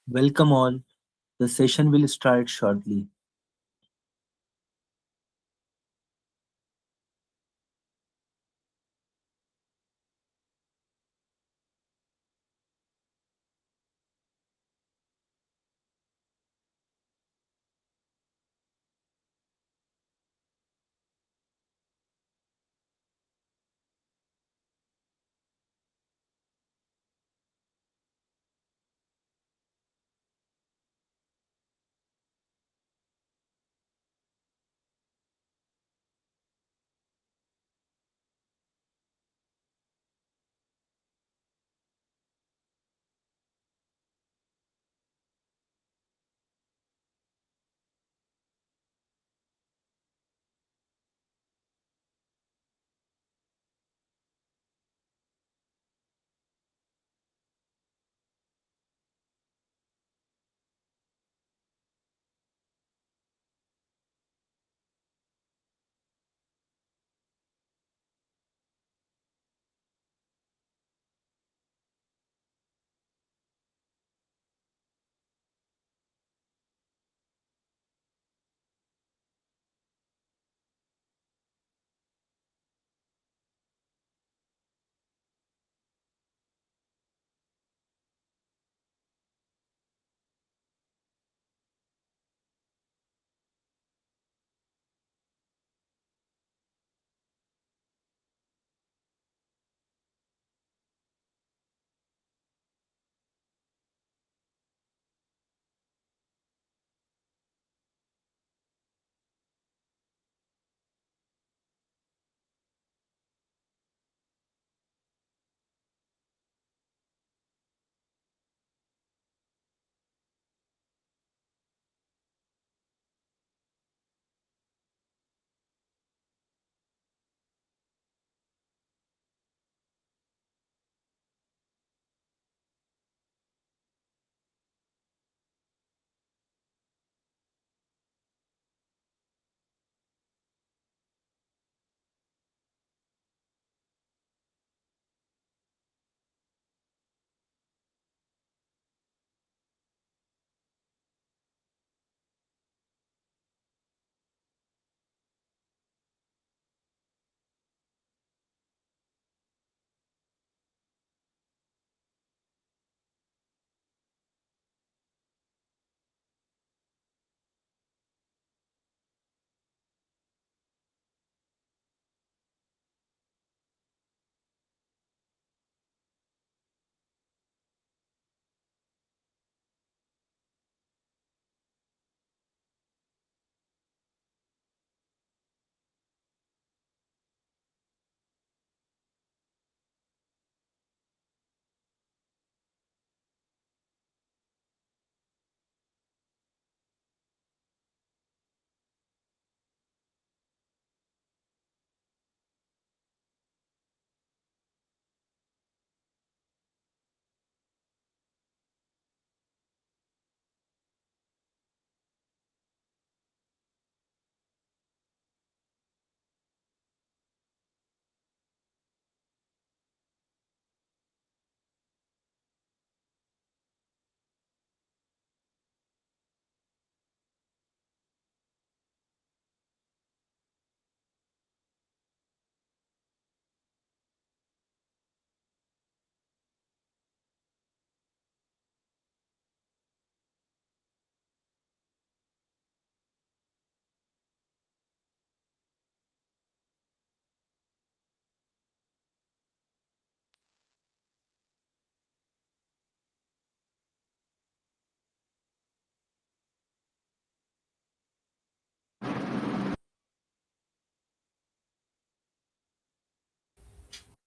Welcome all. The session will start shortly.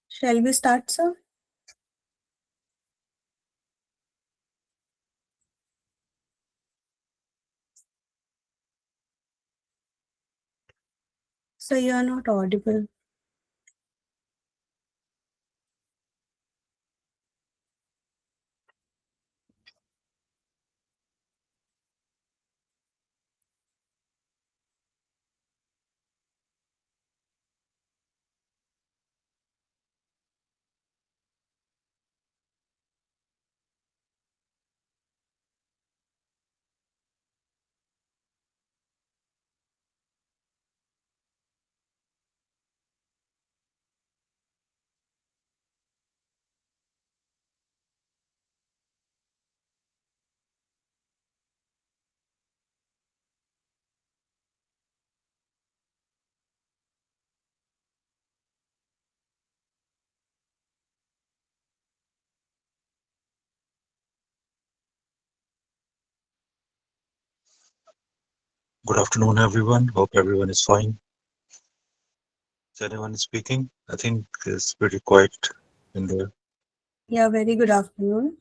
Shall we start, sir? So you are not audible. Good afternoon, everyone. Hope everyone is fine. Is anyone speaking? I think it's pretty quiet in there. Yeah, very good afternoon.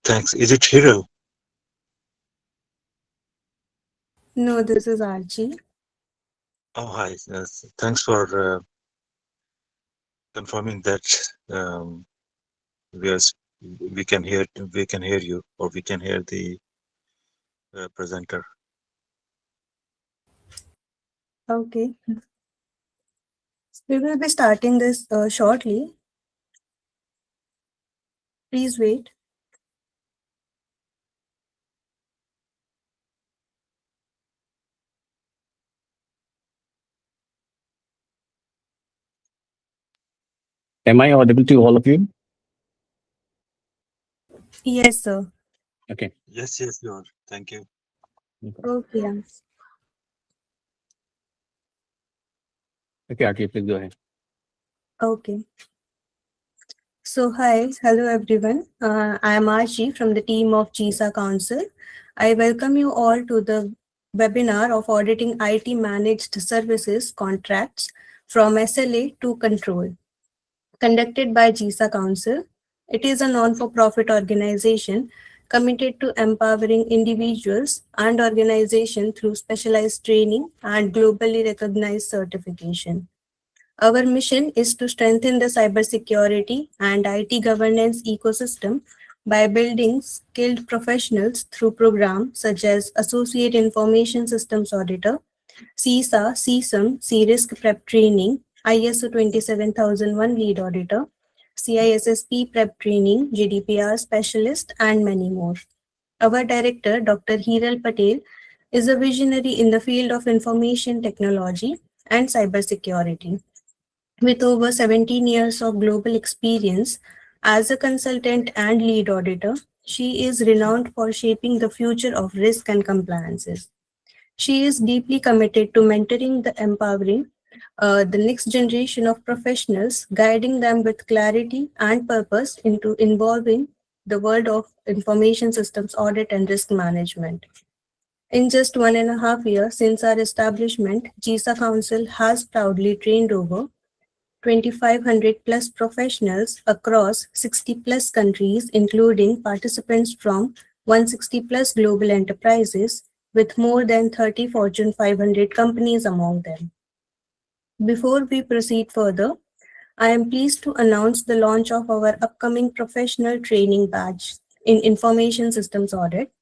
Thanks. Is it Hero? No, this is Archie. Oh, hi. Yes. Thanks for confirming that um, we are, s- we can hear you or we can hear the presenter. Okay. We will be starting this shortly. Please wait. Am I audible to all of you? Yes, sir. Okay. Yes, you are. Thank you. Okay. Okay, Archie, please go ahead. Okay. So, hi. Hello, everyone. I am Archie from the team of GISA Council. I welcome you all to the webinar of Auditing IT Managed Services Contracts from SLA to Control, conducted by GISA Council. It is a non-for-profit organization committed to empowering individuals and organizations through specialized training and globally recognized certification. Our mission is to strengthen the cybersecurity and IT governance ecosystem by building skilled professionals through programs such as Associate Information Systems Auditor, CISA, CSIM, C-Risk Prep Training, ISO 27001 Lead Auditor, CISSP Prep Training, GDPR Specialist, and many more. Our director, Dr. Hiral Patel, is a visionary in the field of information technology and cybersecurity. With over 17 years of global experience as a consultant and lead auditor, she is renowned for shaping the future of risk and compliances. She is deeply committed to mentoring the empowering the next generation of professionals, guiding them with clarity and purpose into involving the world of information systems audit and risk management. In just 1.5 years since our establishment, GISA Council has proudly trained over 2,500 plus professionals across 60 plus countries, including participants from 160 plus global enterprises, with more than 30 Fortune 500 companies among them. Before we proceed further, I am pleased to announce the launch of our upcoming professional training batch in Information Systems Audit.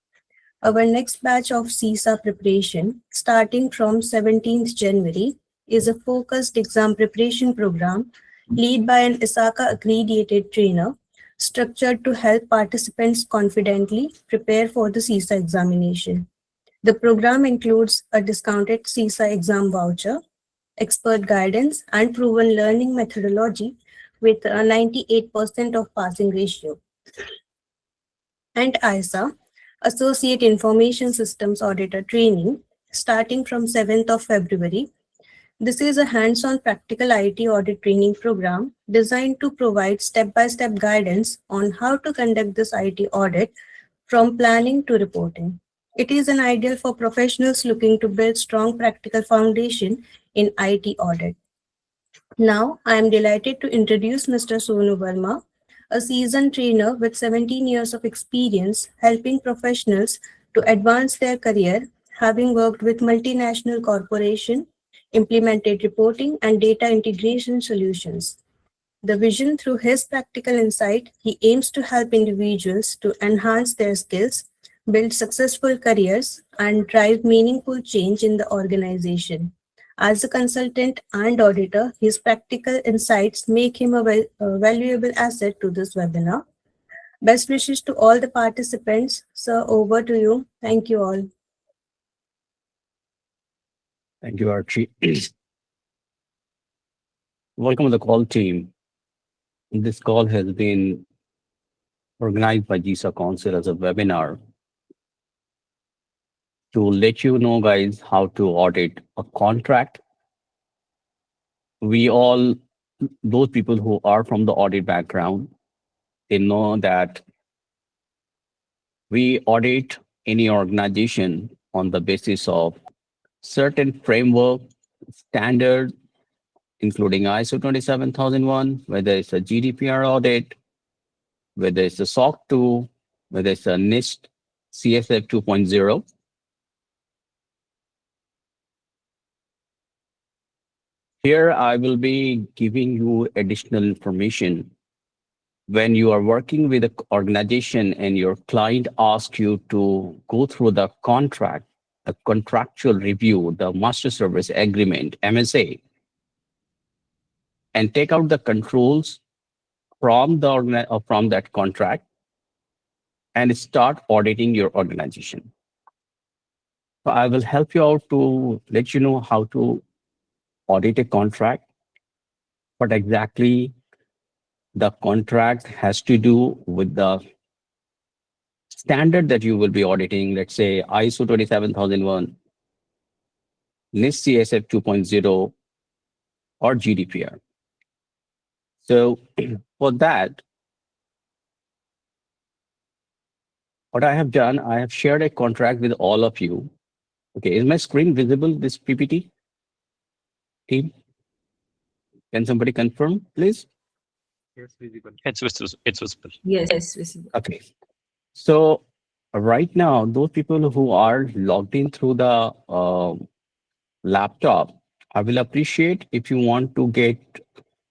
Our next batch of CISA preparation, starting from 17th January, is a focused exam preparation program led by an ISACA accredited trainer, structured to help participants confidently prepare for the CISA examination. The program includes a discounted CISA exam voucher, expert guidance, and proven learning methodology with a 98% of passing ratio, and ISA, Associate Information Systems Auditor Training, starting from 7th of February. This is a hands-on practical IT audit training program designed to provide step-by-step guidance on how to conduct this IT audit from planning to reporting. It is an ideal for professionals looking to build strong practical foundation in IT audit. Now, I am delighted to introduce Mr. Sonu Verma, a seasoned trainer with 17 years of experience helping professionals to advance their career, having worked with multinational corporations, implemented reporting and data integration solutions. The vision through his practical insight, he aims to help individuals to enhance their skills, build successful careers, and drive meaningful change in the organization. As a consultant and auditor, his practical insights make him a valuable asset to this webinar. Best wishes to all the participants. Sir, over to you. Thank you all. Thank you, Archie. Welcome to the call team. This call has been organized by GISA Council as a webinar to let you know, guys, how to audit a contract we all, those people who are from the audit background, they know that we audit any organization on the basis of certain framework, standard, including ISO 27001, whether it's a GDPR audit, whether it's a SOC 2, whether it's a NIST CSF 2.0. Here, I will be giving you additional information. When you are working with an organization and your client asks you to go through the contract, the contractual review, the master service agreement, MSA, and take out the controls from from that contract and start auditing your organization. So I will help you out to let you know how to audit a contract, what exactly the contract has to do with the standard that you will be auditing, let's say ISO 27001, NIST CSF 2.0, or GDPR. So for that, what I have done, I have shared a contract with all of you. Okay, is my screen visible, this PPT? Team? Can somebody confirm, please? Yes, visible. It's visible. Yes, visible. Okay. So right now, those people who are logged in through the laptop, I will appreciate if you want to get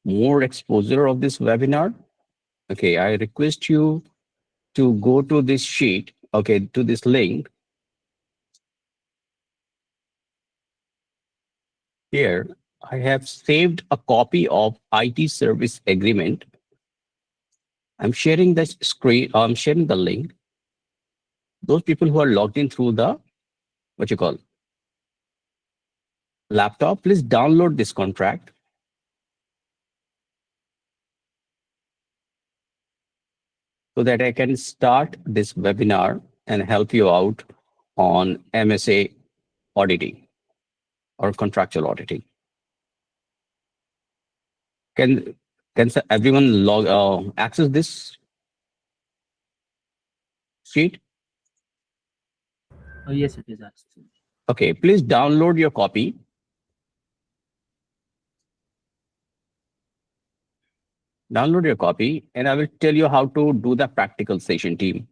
more exposure of this webinar. Okay, I request you to go to this sheet, okay, to this link. Here, I have saved a copy of IT service agreement. I'm sharing the screen, I'm sharing the link. Those people who are logged in through the, what you call, laptop, please download this contract. So that I can start this webinar and help you out on MSA auditing or contractual auditing. Can everyone log access this sheet? Oh, yes, it is accessible. Okay, please download your copy. Download your copy, and I will tell you how to do the practical session, team.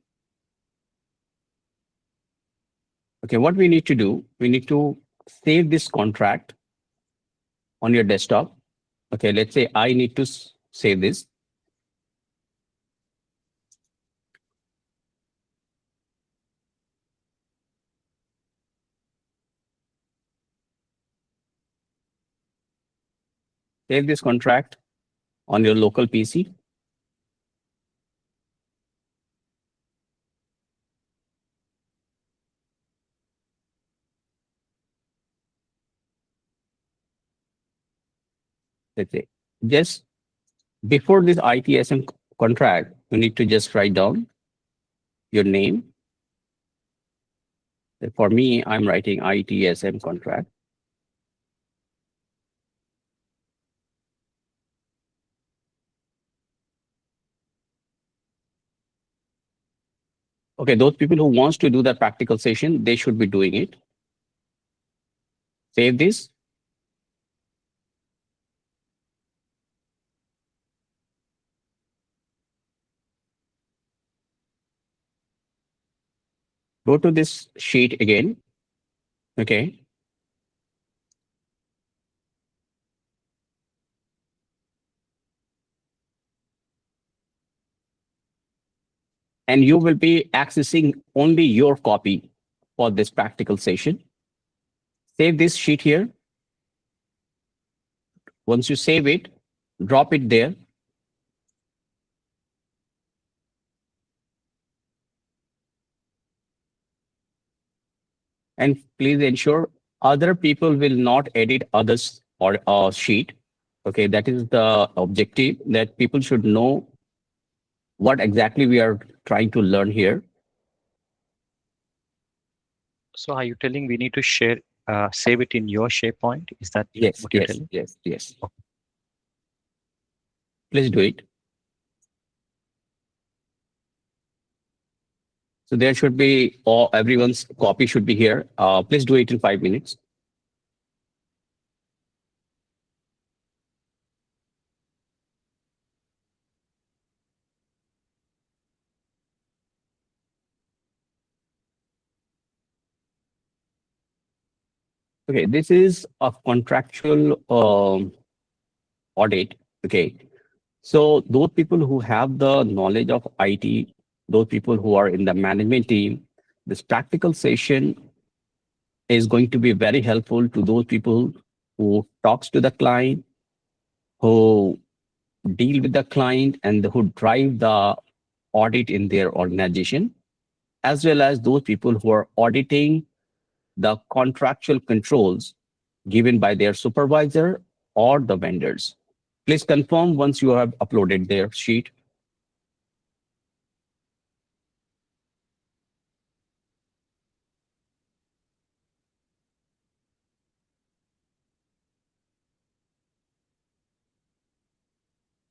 Okay, what we need to do, we need to save this contract on your desktop. Okay, let's say I need to save this. Save this contract on your local PC. Let's say, just before this ITSM contract, you need to just write down your name. For me, I'm writing ITSM contract. Okay, those people who wants to do that practical session, they should be doing it. Save this. Go to this sheet again. Okay. And you will be accessing only your copy for this practical session. Save this sheet here. Once you save it, drop it there. And please ensure other people will not edit others or sheet. Okay, that is the objective, that people should know what exactly we are trying to learn here. So are you telling we need to share, save it in your SharePoint? Is that Yes, what you're yes, telling? yes, yes. Okay. Please do it. So there should be, or everyone's copy should be here. Please do it in 5 minutes. Okay, this is a contractual audit. Okay, so those people who have the knowledge of IT, those people who are in the management team, this practical session is going to be very helpful to those people who talks to the client, who deal with the client, and who drive the audit in their organization, as well as those people who are auditing the contractual controls given by their supervisor or the vendors. Please confirm once you have uploaded their sheet.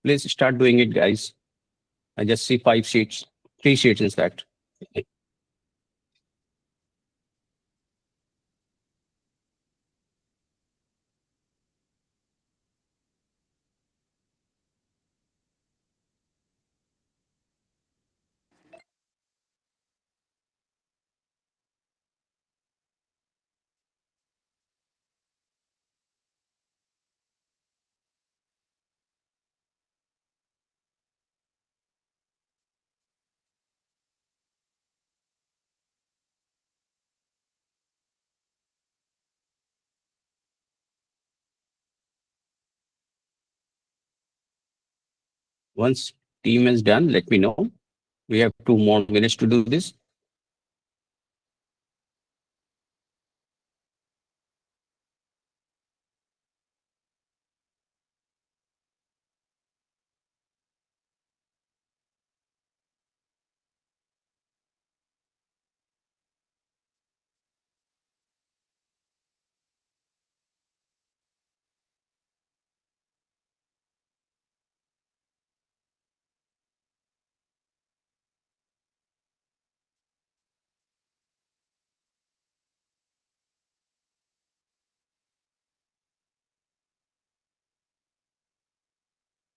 Please start doing it, guys. I just see 5 sheets, 3 sheets in fact. Once team is done, let me know. We have 2 more minutes to do this.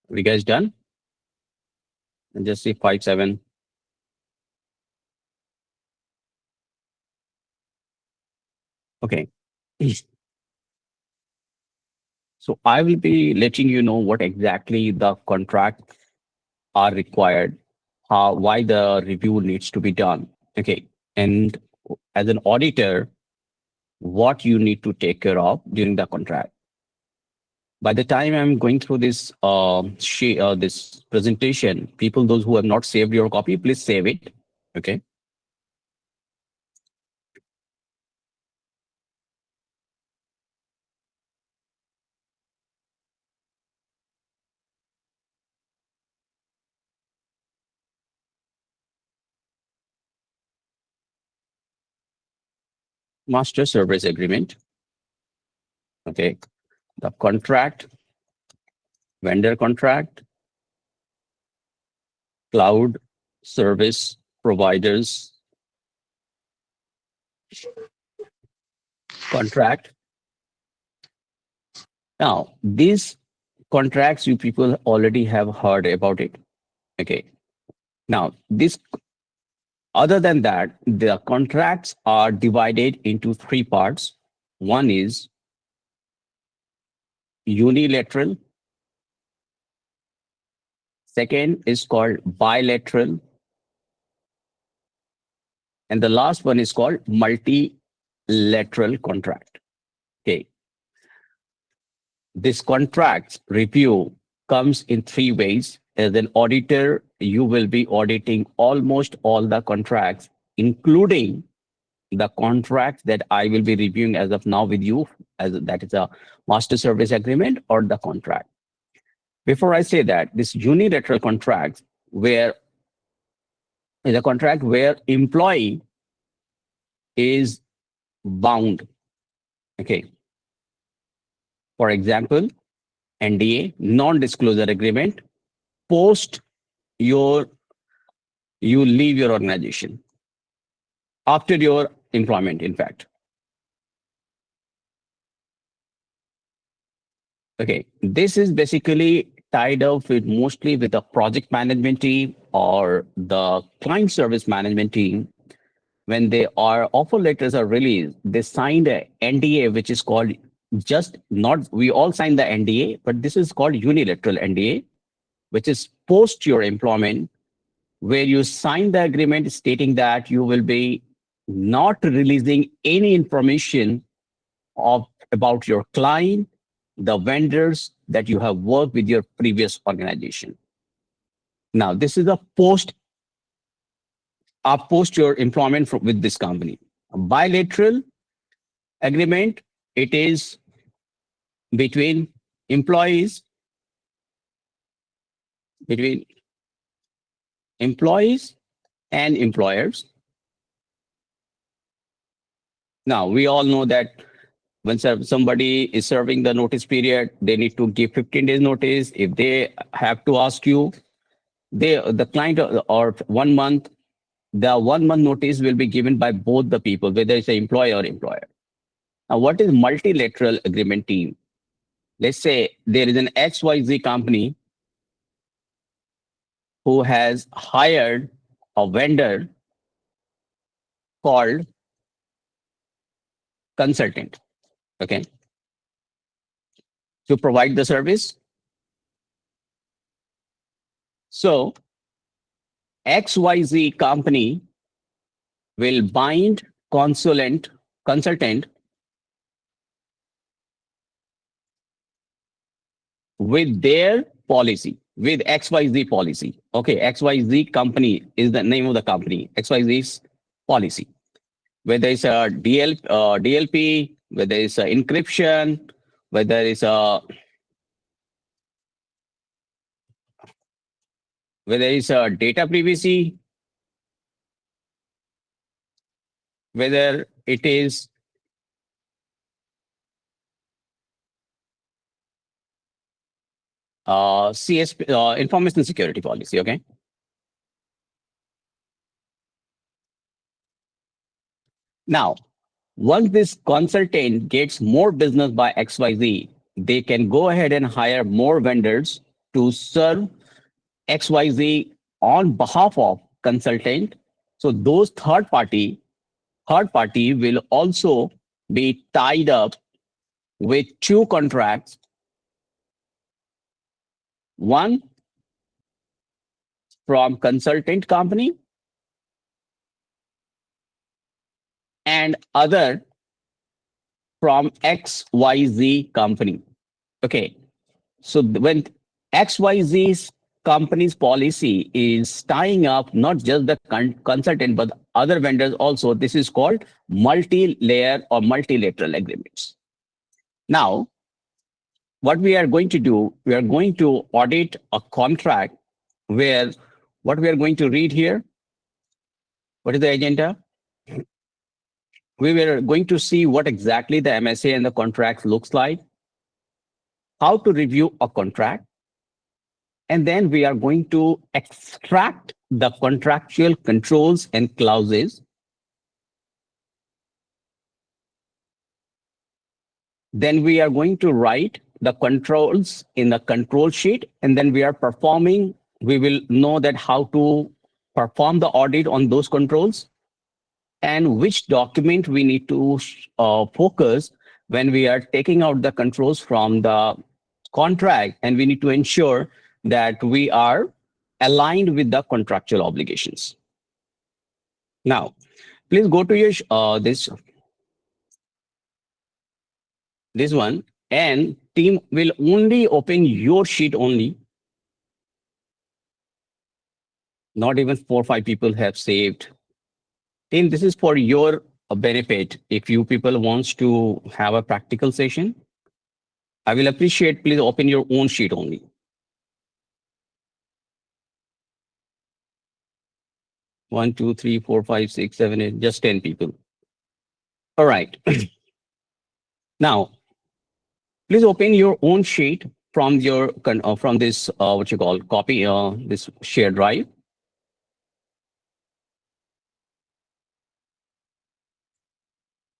We guys done? And just see 5, 7. Okay. So I will be letting you know what exactly the contracts are required, why the review needs to be done. Okay. And as an auditor, what you need to take care of during the contract. By the time I'm going through this this presentation, people, those who have not saved your copy, please save it. Okay. Master service agreement. Okay. The contract, vendor contract, cloud service providers contract. Now, these contracts, you people already have heard about it. Okay. Now, this, other than that, the contracts are divided into 3 parts. One is unilateral. Second is called bilateral. And the last one is called multilateral contract. Okay. This contract review comes in 3 ways. As an auditor, you will be auditing almost all the contracts, including the contract that I will be reviewing as of now with you, as that is a master service agreement or the contract. Before I say that, this unilateral contract where is a contract where employee is bound. Okay. For example, NDA, non-disclosure agreement, post you leave your organization, after your employment, in fact. Okay, this is basically tied up with mostly with the project management team or the client service management team. When they are offer letters are released, they signed a NDA, which is called just not, we all sign the NDA, but this is called unilateral NDA, which is post your employment, where you sign the agreement stating that you will be not releasing any information about your client, the vendors that you have worked with your previous organization. Now, this is a post your employment with this company. A bilateral agreement, it is between employees, and employers. Now, we all know that when somebody is serving the notice period, they need to give 15 days notice. If they have to ask you, the client or 1 month, the 1 month notice will be given by both the people, whether it's an employer or employer. Now, what is multilateral agreement team? Let's say there is an XYZ company who has hired a vendor called consultant, okay, to provide the service. So XYZ company will bind consultant with their policy, with XYZ policy. Okay, XYZ company is the name of the company, XYZ's policy. Whether it's a DLP, whether it's a encryption, whether it's a data privacy, whether it is CSP, information security policy, okay? Now, once this consultant gets more business by XYZ, they can go ahead and hire more vendors to serve XYZ on behalf of consultant. So those third party will also be tied up with 2 contracts. One from consultant company and other from XYZ company. Okay, so when XYZ's company's policy is tying up not just the consultant but other vendors also, this is called multi-layer or multilateral agreements. Now, what we are going to do, we are going to audit a contract where what we are going to read here, what is the agenda? We were going to see what exactly the MSA and the contract looks like, how to review a contract, and then we are going to extract the contractual controls and clauses. Then we are going to write the controls in the control sheet, and then we will know that how to perform the audit on those controls and which document we need to focus when we are taking out the controls from the contract, and we need to ensure that we are aligned with the contractual obligations. Now, please go to your this one, and team will only open your sheet only. Not even 4 or 5 people have saved. Team, this is for your benefit. If you people wants to have a practical session, I will appreciate, please open your own sheet only. One, two, three, four, five, 6, 7, 8, just 10 people. All right. Now, please open your own sheet from your from this what you call copy this shared drive.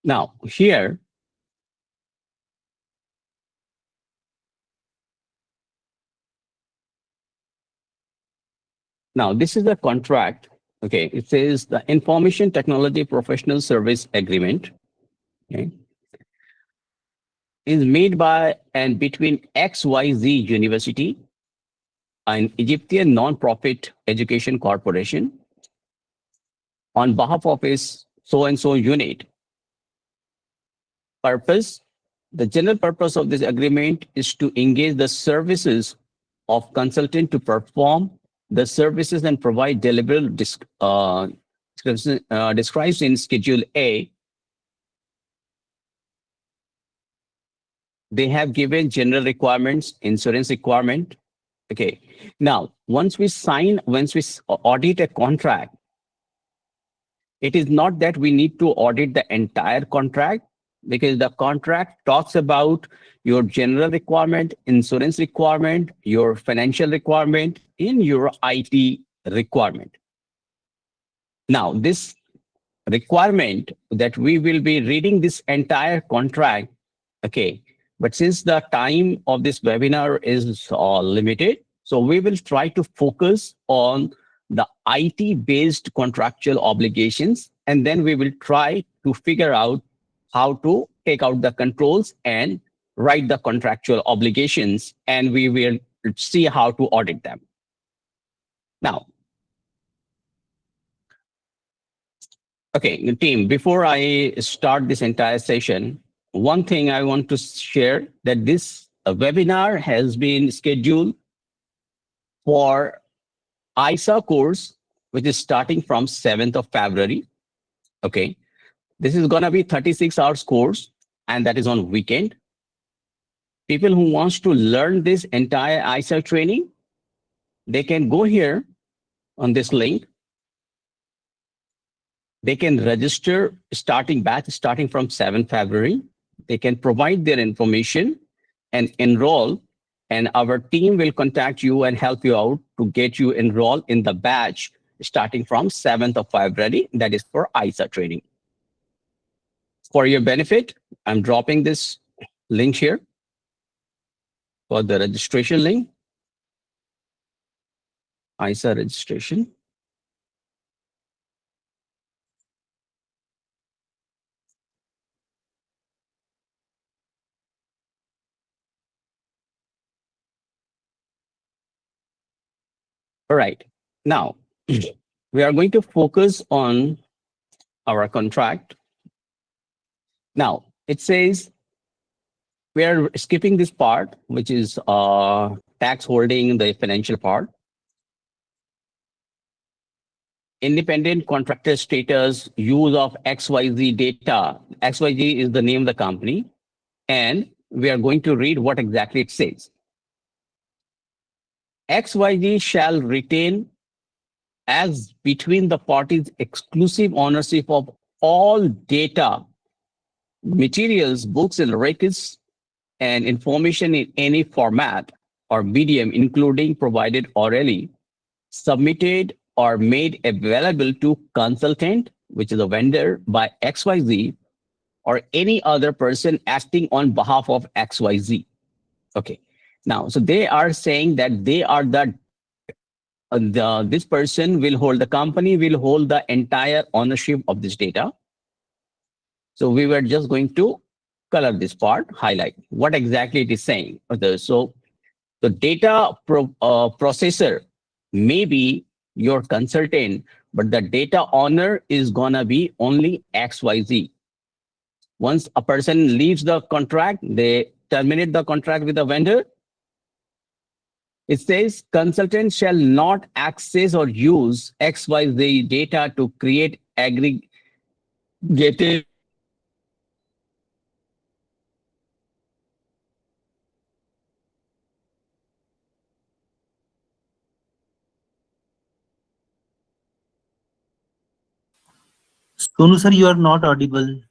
Now here, now this is the contract. Okay, it says the Information Technology Professional Service Agreement. Okay, is made by and between XYZ University, an Egyptian non-profit education corporation, on behalf of its so-and-so unit. Purpose: the general purpose of this agreement is to engage the services of consultant to perform the services and provide deliverable described in Schedule A. They have given general requirements, insurance requirement. Okay. Now, once we audit a contract, it is not that we need to audit the entire contract, because the contract talks about your general requirement, insurance requirement, your financial requirement, in your IT requirement. Now, this requirement that we will be reading this entire contract, okay, but since the time of this webinar is limited, so we will try to focus on the IT-based contractual obligations, and then we will try to figure out how to take out the controls and write the contractual obligations, and we will see how to audit them. Now, okay, team, before I start this entire session, one thing I want to share, that this webinar has been scheduled for GISA course, which is starting from 7th of February. Okay, this is going to be 36 hours course, and that is on weekend. People who wants to learn this entire GISA training, they can go here on this link. They can register starting from 7th February. They can provide their information and enroll, and our team will contact you and help you out to get you enrolled in the batch starting from 7th of February. That is for GISA training. For your benefit, I'm dropping this link here for the registration link, GISA registration. All right, now we are going to focus on our contract. Now it says we are skipping this part, which is tax holding, the financial part. Independent contractor status, use of XYZ data. XYZ is the name of the company. And we are going to read what exactly it says. XYZ shall retain as between the parties exclusive ownership of all data, materials, books, and records, and information in any format or medium, including provided orally, submitted or made available to consultant, which is a vendor, by XYZ, or any other person acting on behalf of XYZ. Okay. Now, so they are saying that they are this person will hold, the company will hold the entire ownership of this data. So we were just going to color this part, highlight what exactly it is saying. So the data processor may be your consultant, but the data owner is gonna be only XYZ. Once a person leaves the contract, they terminate the contract with the vendor. It says consultant shall not access or use XYZ data to create aggregated Sonu sir, you are not audible.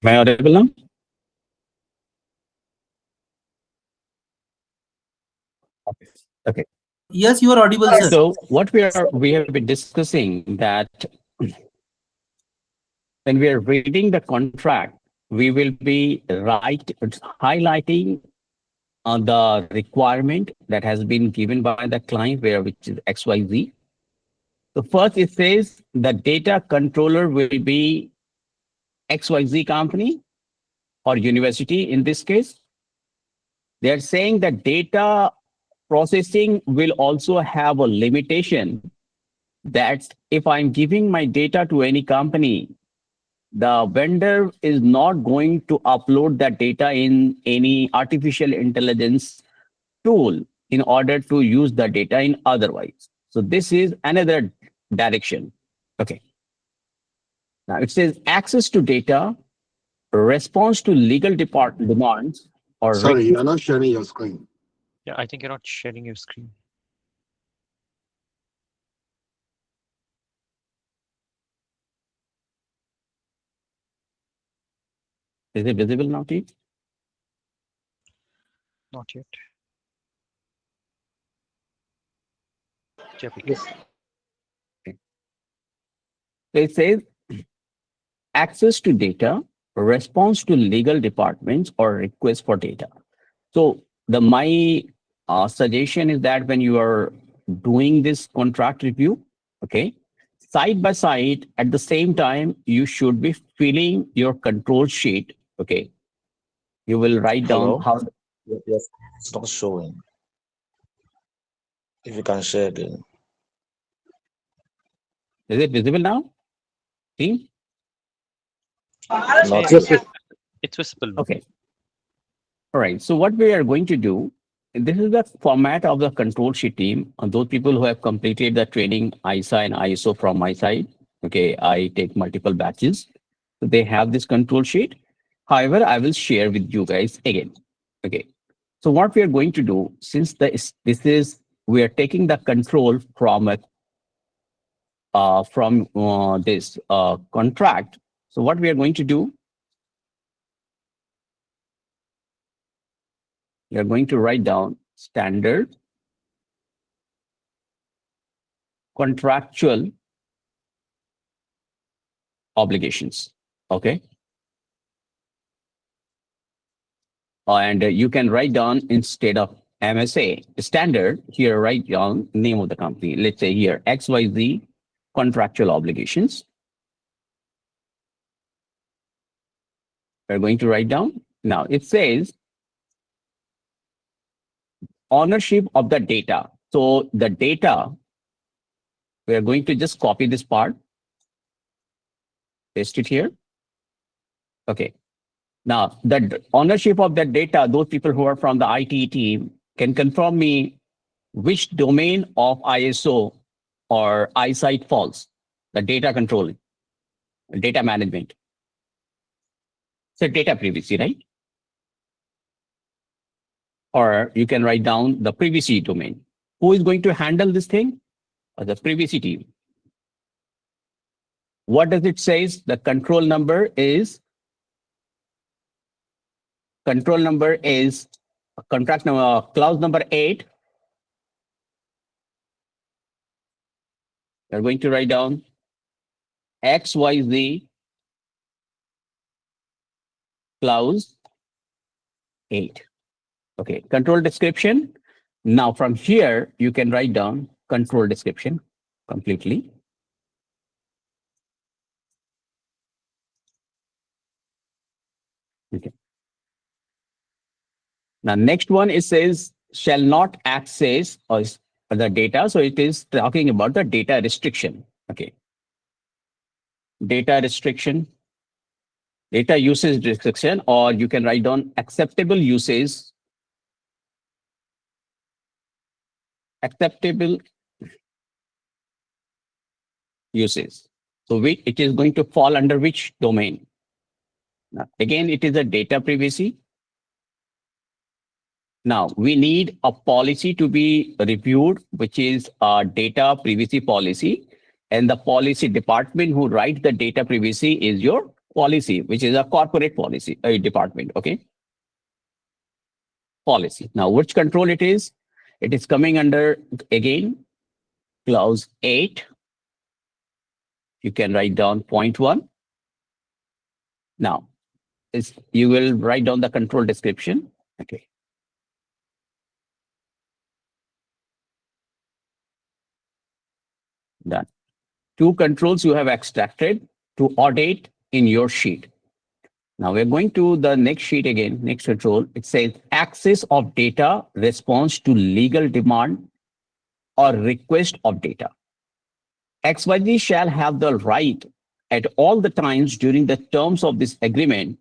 Am I audible now? Okay. Yes, you are audible, sir. So what we have been discussing that when we are reading the contract, we will be highlighting the requirement that has been given by the client, which is XYZ. So first it says the data controller will be XYZ company or university in this case. They're saying that data processing will also have a limitation that if I'm giving my data to any company, the vendor is not going to upload that data in any artificial intelligence tool in order to use the data in otherwise. So this is another direction. Okay. Now it says access to data, response to legal demands, or Sorry, you're not sharing your screen. Yeah, I think you're not sharing your screen. Is it visible now, T? Not yet. Jeffrey. Yes. Okay. So it says access to data, response to legal departments, or request for data. So my suggestion is that when you are doing this contract review, okay, side by side, at the same time, you should be filling your control sheet. Okay, you will write Hello? down how. Yes, it's not showing. If you can share the Is it visible now? See? not Yes, yet. it's visible now. Okay. All right. So what we are going to do, this is the format of the control sheet team. And those people who have completed the training ISA and ISO from my side. Okay, I take multiple batches. So they have this control sheet. However, I will share with you guys again. Okay. So what we are going to do, since we are taking the control from this contract. So what we are going to do, we are going to write down standard contractual obligations. Okay. And you can write down instead of MSA standard here, write down name of the company. Let's say here XYZ contractual obligations. We're going to write down. Now it says ownership of the data. So the data, we're going to just copy this part, paste it here. Okay. Now the ownership of the data, those people who are from the IT team can confirm me which domain of ISO or eyesight falls, the data control, data management. So data privacy, right? Or you can write down the privacy domain. Who is going to handle this thing? The privacy team. What does it say? The control number is contract number, clause number 8. We're going to write down XYZ clause 8. Okay, control description. Now from here, you can write down control description completely. Okay. Now next one, it says shall not access or the data. So it is talking about the data restriction. Okay. Data restriction, data usage restriction, or you can write down acceptable usage, usage. So it is going to fall under which domain? Now, again, it is a data privacy. Now we need a policy to be reviewed, which is a data privacy policy. And the policy department who writes the data privacy is your policy, which is a corporate policy, a department, okay? Policy. Now, which control it is? It is coming under, again, clause 8. You can write down point 1. Now, you will write down the control description, okay? Done. 2 controls you have extracted to audit in your sheet. Now we're going to the next sheet again, next control. It says access of data, response to legal demand or request of data. XYZ shall have the right at all the times during the terms of this agreement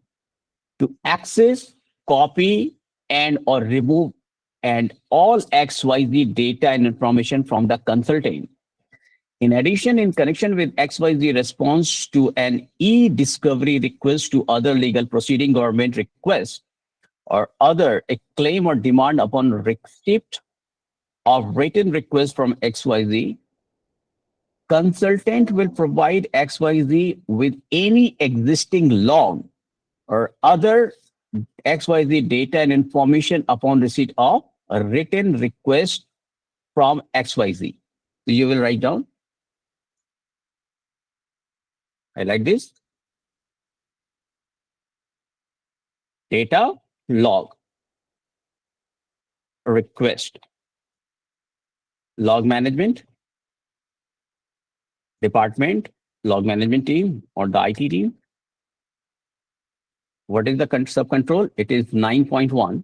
to access, copy, and or remove and all XYZ data and information from the consultant. In addition, in connection with XYZ response to an e-discovery request to other legal proceeding government request or other a claim or demand upon receipt of written request from XYZ, consultant will provide XYZ with any existing log or other XYZ data and information upon receipt of a written request from XYZ. So you will write down. I like this. Data log request. Log management department, log management team or the IT team. What is the sub control? It is 9.1.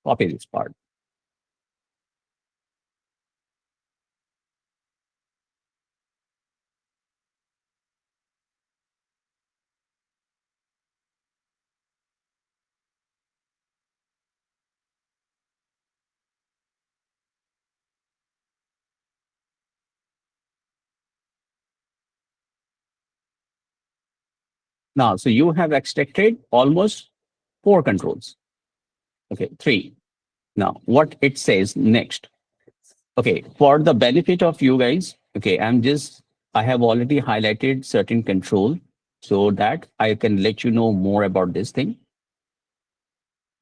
Copy this part. Now, so you have extracted almost 4 controls. Okay, 3. Now, what it says next. Okay, for the benefit of you guys, okay, I have already highlighted certain control so that I can let you know more about this thing.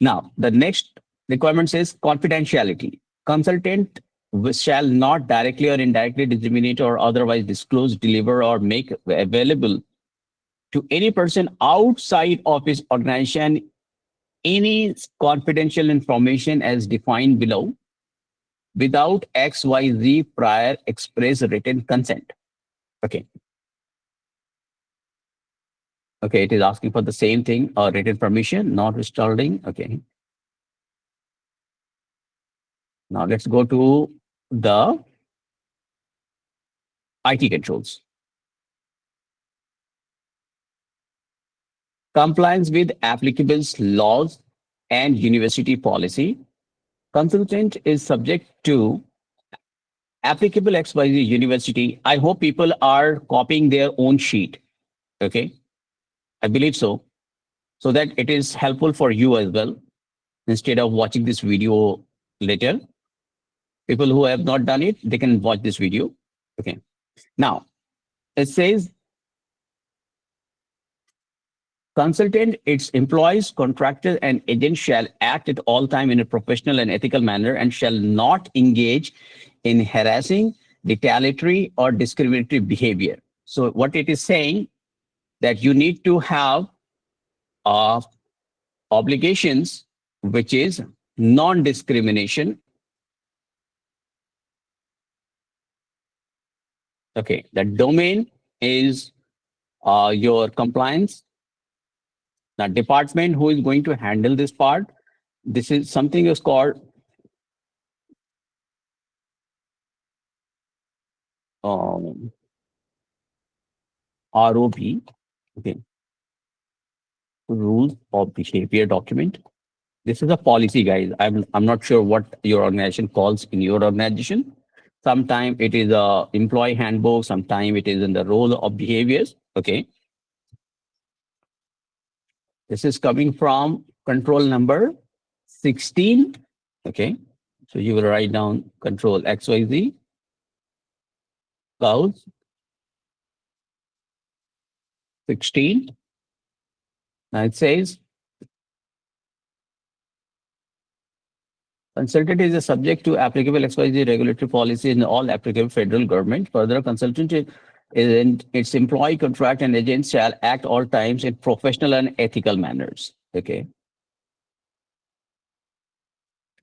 Now, the next requirement says confidentiality. Consultant shall not directly or indirectly disseminate or otherwise disclose, deliver, or make available to any person outside of his organization any confidential information as defined below without XYZ prior express written consent. Okay. Okay, it is asking for the same thing, written permission, not withholding. Okay. Now let's go to the IT controls. Compliance with applicable laws and university policy. Consultant is subject to applicable XYZ university. I hope people are copying their own sheet. Okay. I believe so. So that it is helpful for you as well. Instead of watching this video later, people who have not done it, they can watch this video. Okay. Now, it says, consultant, its employees, contractors, and agents shall act at all time in a professional and ethical manner and shall not engage in harassing, retaliatory, or discriminatory behavior. So what it is saying that you need to have obligations, which is non-discrimination. Okay, the domain is your compliance. Now, department who is going to handle this part, this is something is called ROB. Okay, rules of behavior document. This is a policy, guys. I'm not sure what your organization calls in your organization. Sometimes it is a employee handbook. Sometimes it is in the role of behaviors. Okay. This is coming from control number 16. Okay. So you will write down control XYZ, clause 16. Now it says, consultant is a subject to applicable XYZ regulatory policies in all applicable federal government. Further, consultant is in its employee contract and agents shall act all times in professional and ethical manners. Okay.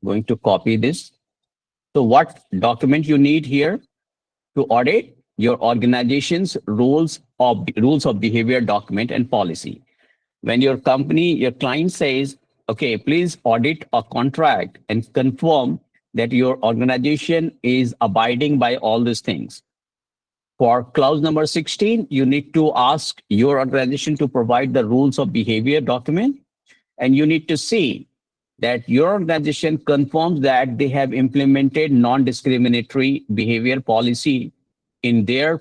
Going to copy this. So what document you need here to audit? Your organization's rules of behavior document and policy. When your company, your client says, okay, please audit a contract and confirm that your organization is abiding by all these things. For clause number 16, you need to ask your organization to provide the rules of behavior document, and you need to see that your organization confirms that they have implemented non-discriminatory behavior policy in their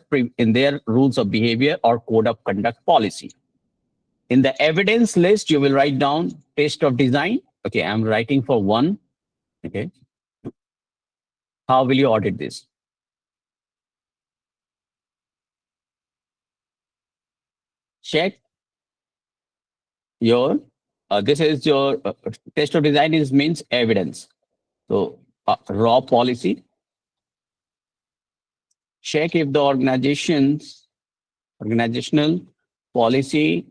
rules of behavior or code of conduct policy. In the evidence list, you will write down test of design. Okay, I'm writing for one. Okay. How will you audit this? Check your, this is your test of design means evidence. So raw policy. Check if the organizational policy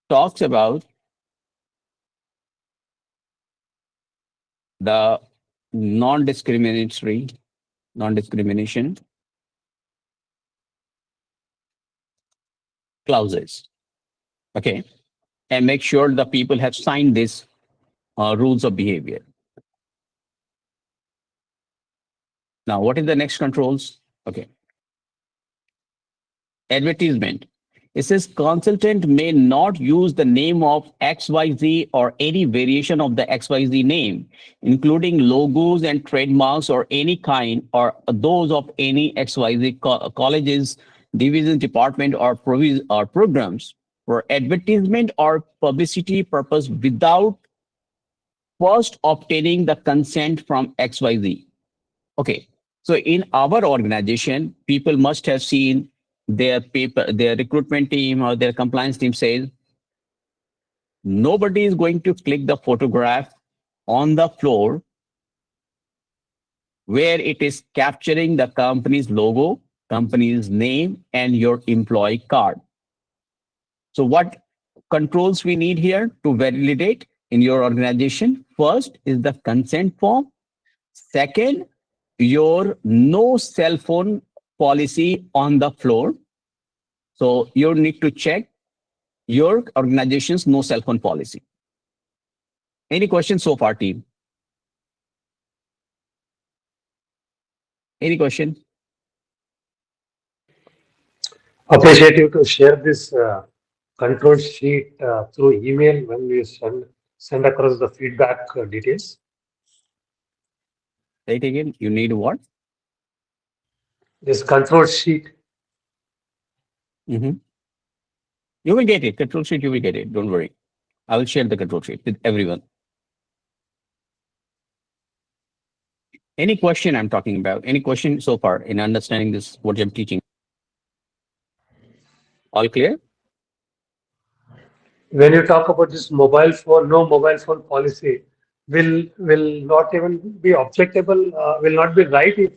talks about the non-discrimination clauses. Okay. And make sure the people have signed this rules of behavior. Now, what is the next controls? Okay. Advertisement. It says consultant may not use the name of XYZ or any variation of the XYZ name, including logos and trademarks or any kind, or those of any XYZ colleges, division, department, or programs for advertisement or publicity purpose without first obtaining the consent from XYZ. Okay. So in our organization, people must have seen their recruitment team or their compliance team says, nobody is going to click the photograph on the floor where it is capturing the company's logo, company's name, and your employee card. So what controls we need here to validate in your organization? First is the consent form. Second, your no cell phone policy on the floor. So you need to check your organization's no cell phone policy. Any questions so far, team? Any question? Appreciate you to share this control sheet through email when we send across the feedback details. Say it again. You need what? This control sheet. You will get it. Control sheet, you will get it. Don't worry. I will share the control sheet with everyone. Any question I'm talking about? Any question so far in understanding this, what I'm teaching? All clear? When you talk about this mobile phone, no mobile phone policy, will not even be objectable, will not be right if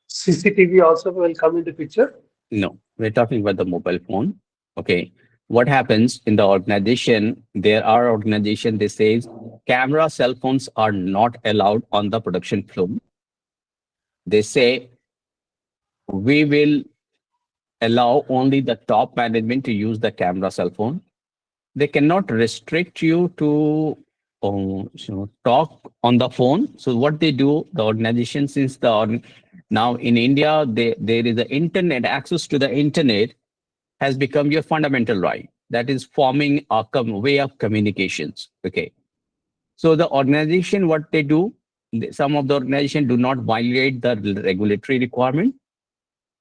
CCTV also will come into picture? No, we're talking about the mobile phone. Okay. What happens in the organization? There are organizations, they say camera cell phones are not allowed on the production floor. They say we will allow only the top management to use the camera cell phone. They cannot restrict you to talk on the phone. So what they do, the organization, since now in India, there is the internet, access to the internet has become your fundamental right. That is forming a way of communications. Okay. So the organization, what they do, some of the organization do not violate the regulatory requirement.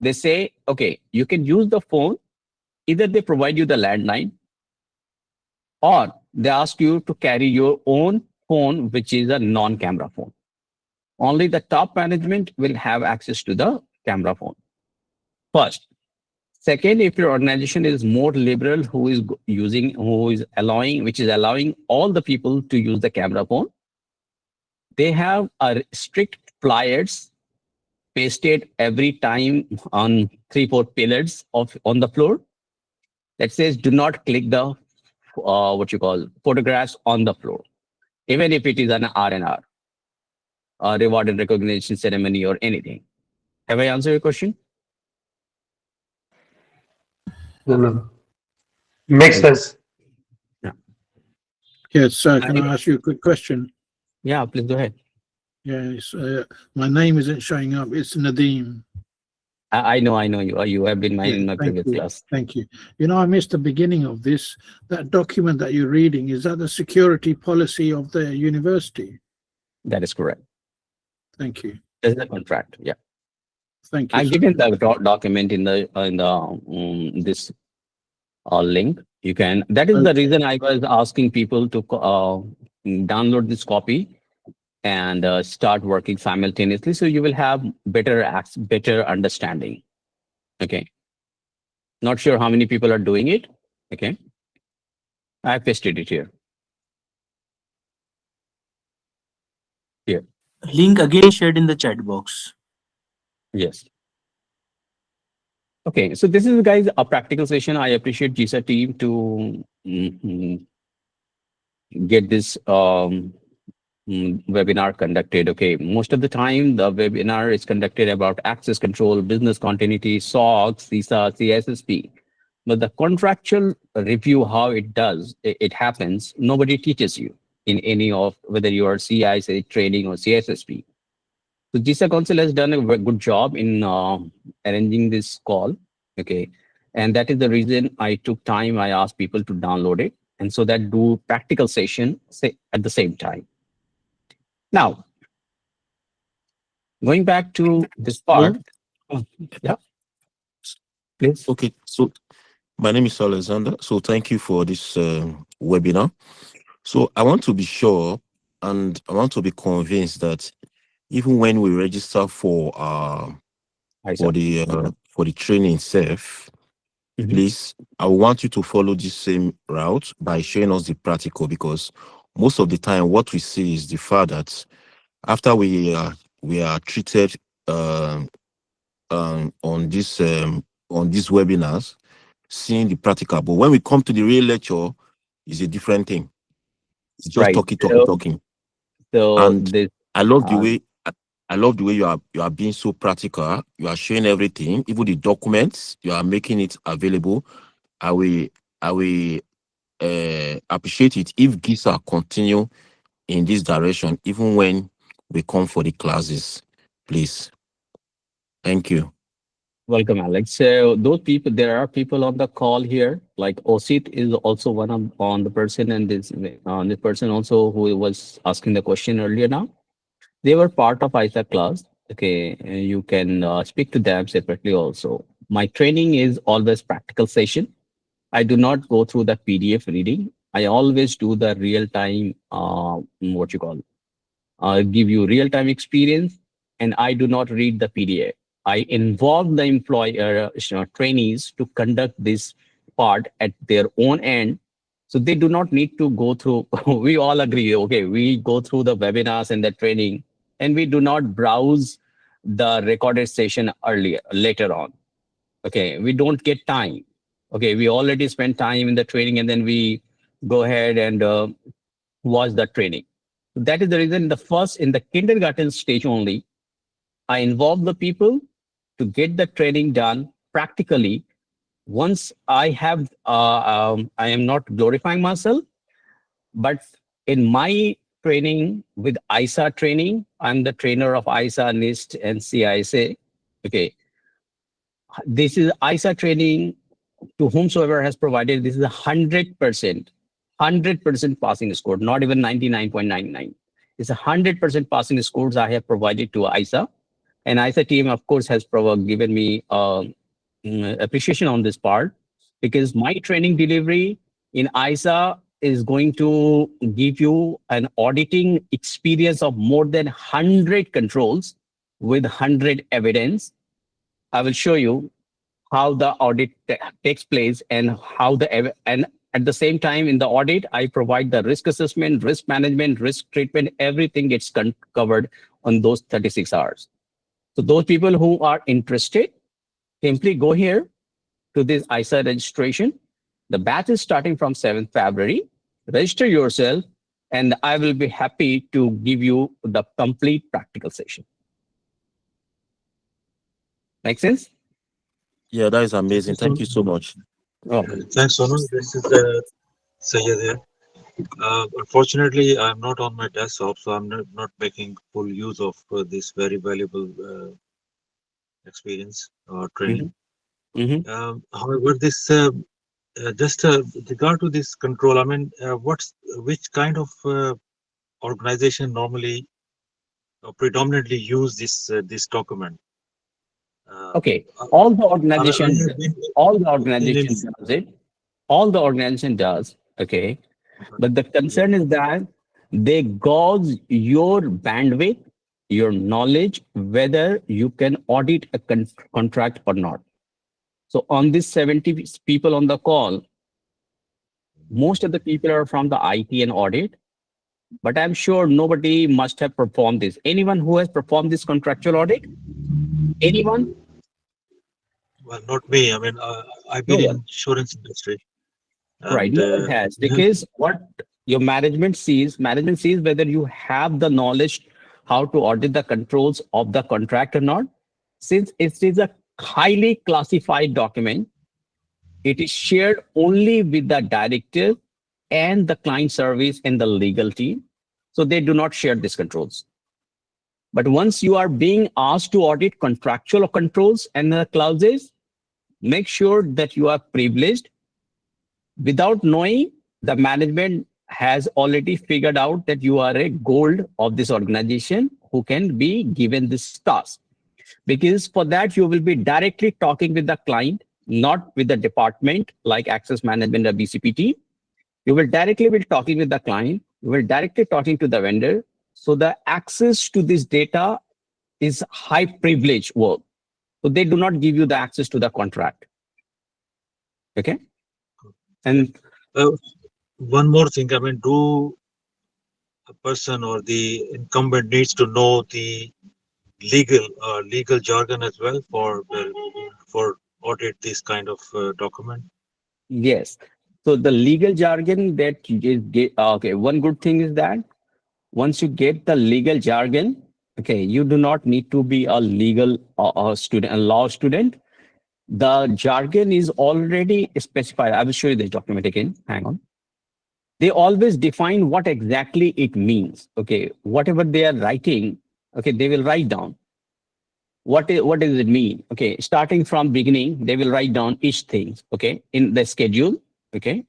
They say, okay, you can use the phone, Either they provide you the landline, or they ask you to carry your own phone, which is a non-camera phone. Only the top management will have access to the camera phone. First. Second, if your organization is more liberal, which is allowing all the people to use the camera phone, they have a strict flyers pasted every time on 3-4 pillars on the floor that says do not click the photographs on the floor, even if it is an R&R, reward and recognition ceremony or anything. Have I answered your question? No. Makes sense. Yes, sir. Can I ask you a quick question? Yeah, please go ahead. Yes, my name isn't showing up. It's Nadeem. I know you. You have been in my Thank previous you. class. Thank you. You know, I missed the beginning of this. That document that you're reading, is that the security policy of the university? That is correct. Thank you. There's a contract. Yeah. Thank you. I'm sir. giving the document in this link. You can. That is the reason I was asking people to download this copy and start working simultaneously, so you will have better understanding. Okay. Not sure how many people are doing it. Okay. I pasted it here. Link again shared in the chat box. Yes. Okay, so this is, guys, a practical session. I appreciate GISA team to get this webinar conducted. Okay, most of the time the webinar is conducted about access control, business continuity, SOX, GISA, CSSP. But the contractual review, how it happens, nobody teaches you in any of, whether you are CISA training or CSSP. So GISA Council has done a good job in arranging this call. Okay. And that is the reason I took time. I asked people to download it. And so that do practical session at the same time. Now, going back to this part. Yeah. Please. Okay, so my name is Alexander. So thank you for this webinar. So I want to be sure and I want to be convinced that even when we register for the training itself, please, I want you to follow the same route by showing us the practical, because most of the time what we see is the fact that after we are treated on these webinars, seeing the practical, but when we come to the real lecture, is a different thing. It's just Right. talking. So And I love the way you are being so practical. You are showing everything, even the documents. You are making it available. I will appreciate it if GISA continue in this direction, even when we come for the classes, please. Thank you. Welcome, Alex. So there are people on the call here, like Osit is also on the person, and this person also who was asking the question earlier now. They were part of ISA class. Okay, you can speak to them separately also. My training is always practical session. I do not go through the PDF reading. I always do the real-time, give you real-time experience, and I do not read the PDF. I involve the trainees to conduct this part at their own end. So they do not need to go through, we all agree, okay, we go through the webinars and the training, and we do not browse the recorded session later on. Okay, we don't get time. Okay, we already spent time in the training, and then we go ahead and watch the training. That is the reason in the kindergarten stage only, I involve the people to get the training done practically. Once I have, I am not glorifying myself, but in my training with ISA training, I'm the trainer of ISA, NIST, and CISA. Okay, this is ISA training to whomsoever has provided. This is 100% passing score, not even 99.99. It's 100% passing scores I have provided to ISA. And ISA team, of course, has given me appreciation on this part. because my training delivery in ISA is going to give you an auditing experience of more than 100 controls with 100 evidence. I will show you how the audit takes place and how and at the same time in the audit, I provide the risk assessment, risk management, risk treatment, everything gets covered on those 36 hours. So those people who are interested, simply go here to this ISA registration. The batch is starting from 7th February. Register yourself and I will be happy to give you the complete practical session. Make sense? Yeah, that is amazing. Thank you so much. Oh. Thanks, Sonu. This is Sayed here. Unfortunately, I'm not on my desktop, so I'm not making full use of this very valuable experience or training. However, this just regard to this control, I mean, which kind of organization normally predominantly use this document? Okay, all the organization, I have been all the in organization India. does it. All the organization does. Okay, but the concern is that they gauge your bandwidth, your knowledge, whether you can audit a contract or not. So on these 70 people on the call, most of the people are from the IT and audit, but I'm sure nobody must have performed this. Anyone who has performed this contractual audit? Anyone? Well, not me. I mean, I've been in insurance industry. Right, And, no one has, because what your management sees whether you have the knowledge how to audit the controls of the contract or not. Since it is a highly classified document, it is shared only with the director and the client service and the legal team. So they do not share these controls. But once you are being asked to audit contractual controls and the clauses, make sure that you are privileged. Without knowing, the management has already figured out that you are a gold of this organization who can be given this task. Because for that, you will be directly talking with the client, not with the department like access management or BCPT. You will directly be talking with the client. You will directly talking to the vendor. So the access to this data is high privilege work. So they do not give you the access to the contract. Okay. And one more thing, I mean, do a person or the incumbent needs to know the legal jargon as well for audit this kind of document? yes. So the legal jargon that you just get, okay, one good thing is that once you get the legal jargon, okay, you do not need to be a legal student, a law student. The jargon is already specified. I will show you this document again. Hang on. They always define what exactly it means. Okay, whatever they are writing, okay, they will write down. What does it mean? Okay, starting from beginning, they will write down each thing, okay, in the schedule, okay.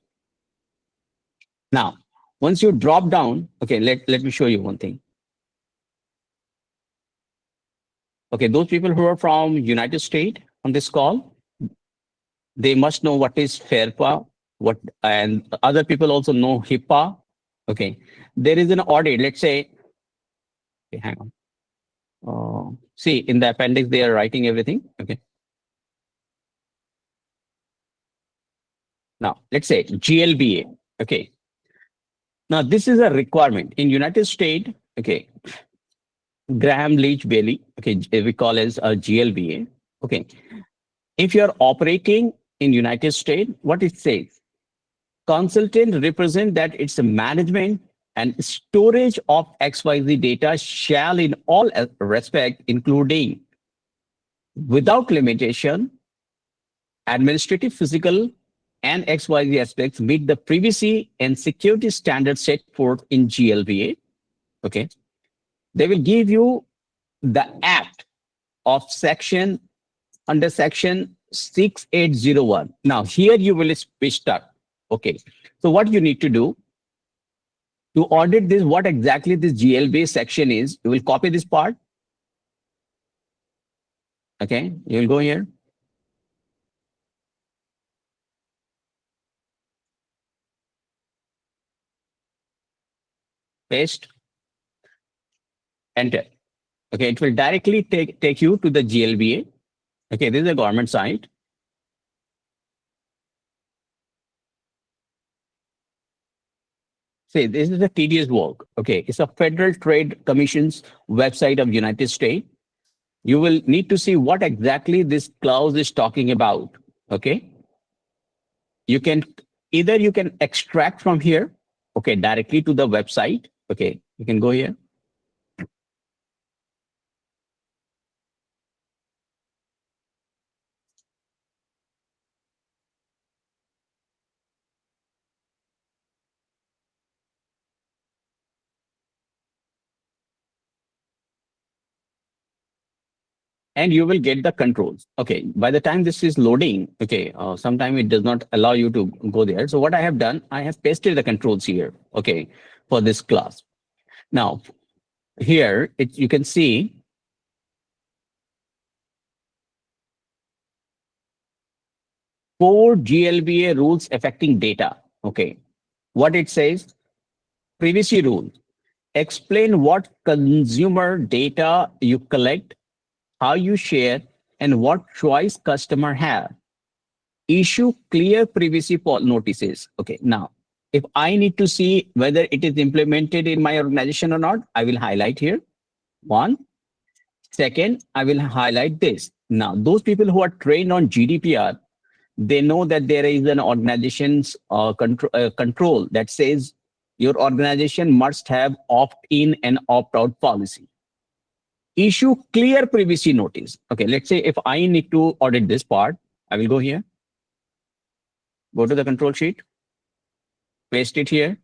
Now, once you drop down, okay, let me show you one thing. Okay, those people who are from United States on this call, they must know what is FAIRPA, and other people also know HIPAA. Okay, there is an audit. Let's say, okay, hang on. See, in the appendix, they are writing everything. Okay. Now, let's say GLBA. Okay. Now, this is a requirement in United States. Okay. Graham Leach Bailey. Okay, we call as a GLBA. Okay. If you're operating in United States, what it says, consultant represent that it's a management and storage of XYZ data shall in all respect, including without limitation, administrative, physical, and XYZ aspects meet the privacy and security standards set forth in GLBA. Okay. They will give you the act of under section 6801. Now here you will start. Okay. So what you need to do to audit this, what exactly this GLBA section is, you will copy this part. Okay. You will go here. paste, enter. Okay, it will directly take you to the GLBA. Okay, this is a government site. See, this is a tedious work. Okay, it's a Federal Trade Commission's website of United States. You will need to see what exactly this clause is talking about. Okay, you can extract from here. Okay, directly to the website. Okay, you can go here. And you will get the controls. Okay, by the time this is loading, okay, sometimes it does not allow you to go there. So what I have done, I have pasted the controls here, okay, for this class. Now, here, you can see four GLBA rules affecting data, okay. What it says, privacy rule, explain what consumer data you collect, how you share, and what choice customer have. Issue clear privacy notices. Okay, now, if I need to see whether it is implemented in my organization or not, I will highlight here. One. Second, I will highlight this. Now, those people who are trained on GDPR, they know that there is an organization's control that says your organization must have opt-in and opt-out policy. Issue clear privacy notice. Okay, let's say if I need to audit this part, I will go here. Go to the control sheet, paste it here.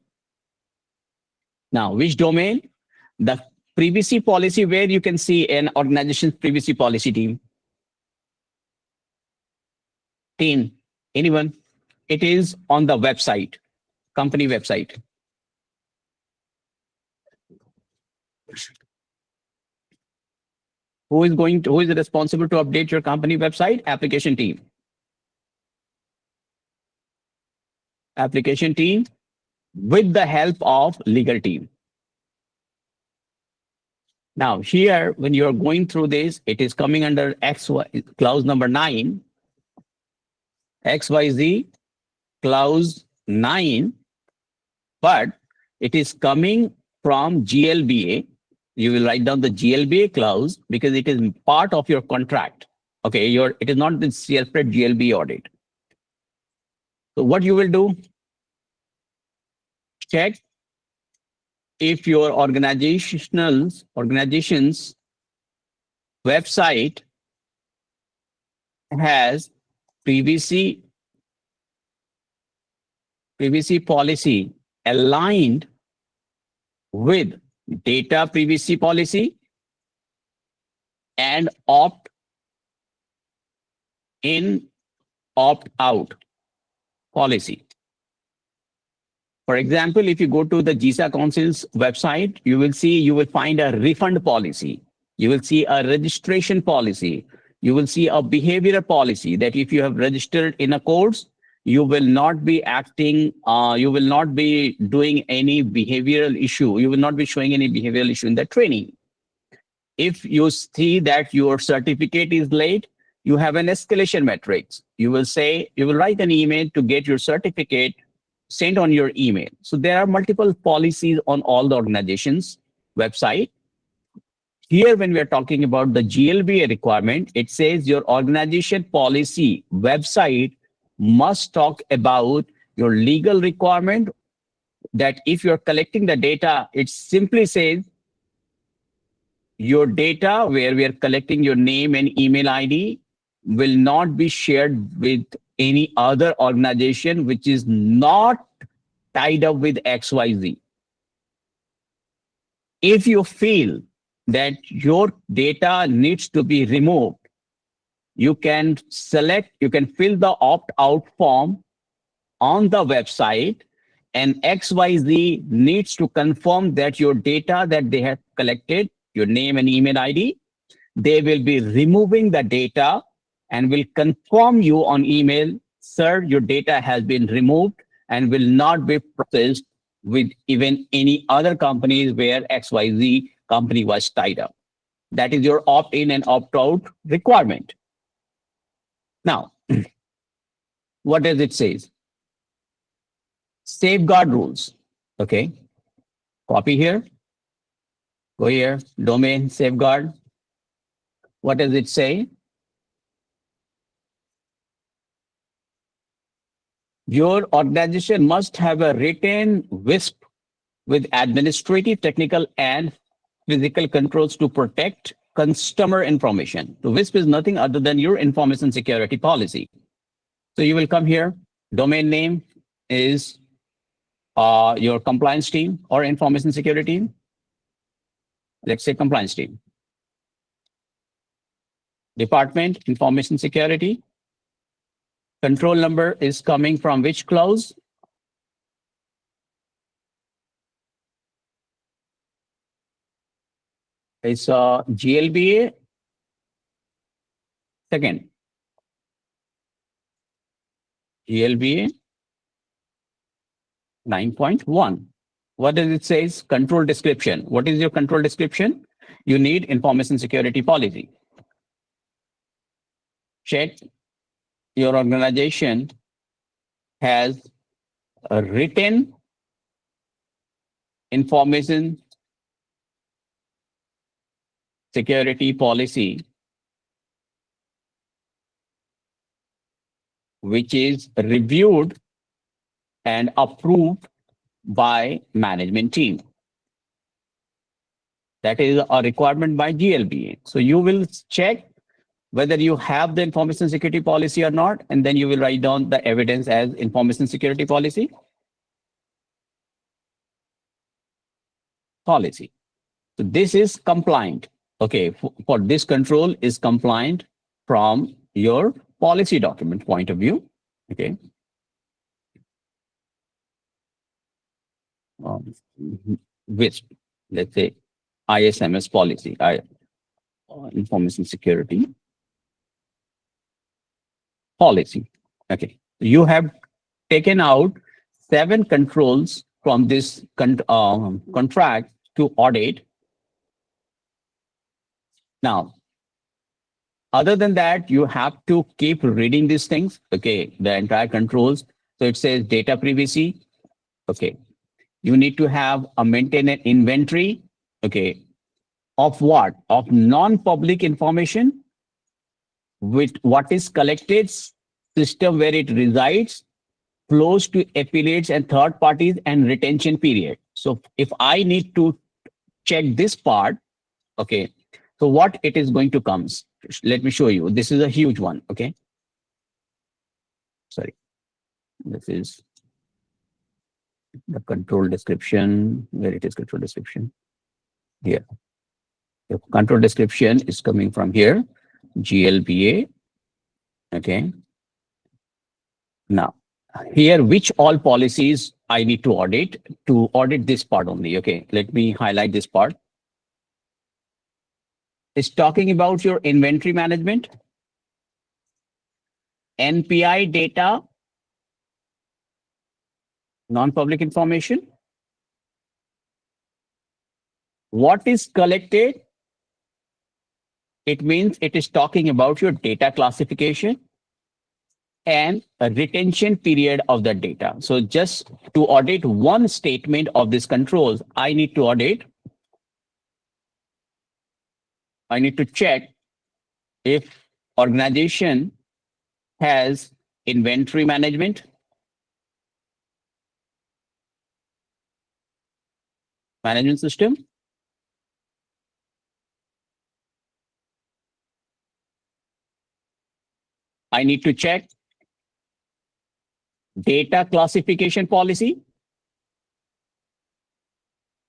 Now, which domain? The privacy policy, where you can see an organization's privacy policy team. Anyone? It is on the website, company website. Who is responsible to update your company website? Application team. Application team with the help of legal team. Now here, when you're going through this, it is coming under XY, clause number 9, XYZ, clause 9, but it is coming from GLBA. You will write down the GLBA clause because it is part of your contract. Okay, it is not the separate GLBA audit. So what you will do, check if your organization's website has privacy policy aligned with data privacy policy and opt-in, opt-out policy. For example, if you go to the GISA Council's website, you will find a refund policy. You will see a registration policy. You will see a behavior policy that if you have registered in a course, you will not be acting, you will not be doing any behavioral issue. You will not be showing any behavioral issue in the training. If you see that your certificate is late, you have an escalation matrix. You will write an email to get your certificate sent on your email. So there are multiple policies on all the organizations' website. Here, when we are talking about the GLBA requirement, it says your organization policy website must talk about your legal requirement that if you're collecting the data, it simply says your data where we are collecting your name and email ID will not be shared with any other organization which is not tied up with XYZ. If you feel that your data needs to be removed, you can fill the opt-out form on the website, and XYZ needs to confirm that your data that they have collected, your name and email ID, they will be removing the data and will confirm you on email, sir, your data has been removed and will not be processed with even any other companies where XYZ company was tied up. That is your opt-in and opt-out requirement. Now, what does it say? Safeguard rules. Okay. Copy here. Go here. Domain safeguard. What does it say? Your organization must have a written WISP with administrative, technical, and physical controls to protect customer information. So WISP is nothing other than your information security policy. So you will come here. Domain name is your compliance team or information security team. Let's say compliance team. Department, information security. Control number is coming from which clause? It's GLBA. Second, GLBA 9.1. What does it say? Control description. What is your control description? You need information security policy. Check your organization has a written information security policy, which is reviewed and approved by management team. That is a requirement by GLBA. So you will check whether you have the information security policy or not, and then you will write down the evidence as information security policy. So this is compliant. Okay, for this control is compliant from your policy document point of view. Okay. With, let's say, ISMS policy, information security policy. Okay, you have taken out 7 controls from this contract to audit. Now, other than that, you have to keep reading these things. Okay, the entire controls. So it says data privacy. Okay, you need to have a maintain an inventory. Okay, of what? Of non-public information with what is collected, system where it resides, flows to affiliates and third parties, and retention period. So if I need to check this part, okay, so what it is going to come? Let me show you. This is a huge one. Okay. Sorry. This is the control description. Where it is control description? Here. The control description is coming from here. GLBA. Okay. Now, here, which all policies I need to audit this part only. Okay. Let me highlight this part. It's talking about your inventory management, NPI data, non-public information. What is collected? It means it is talking about your data classification and a retention period of the data. So just to audit one statement of this controls, I need to check if organization has inventory management, system, I need to check data classification policy,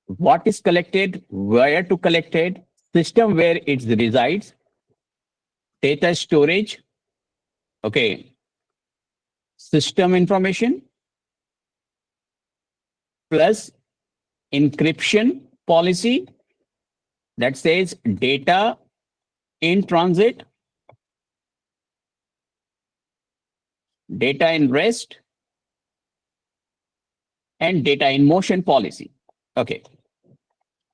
what is collected, where to collect it, system where it resides, data storage, okay, system information, plus encryption policy that says data in transit, data in rest, and data in motion policy. Okay.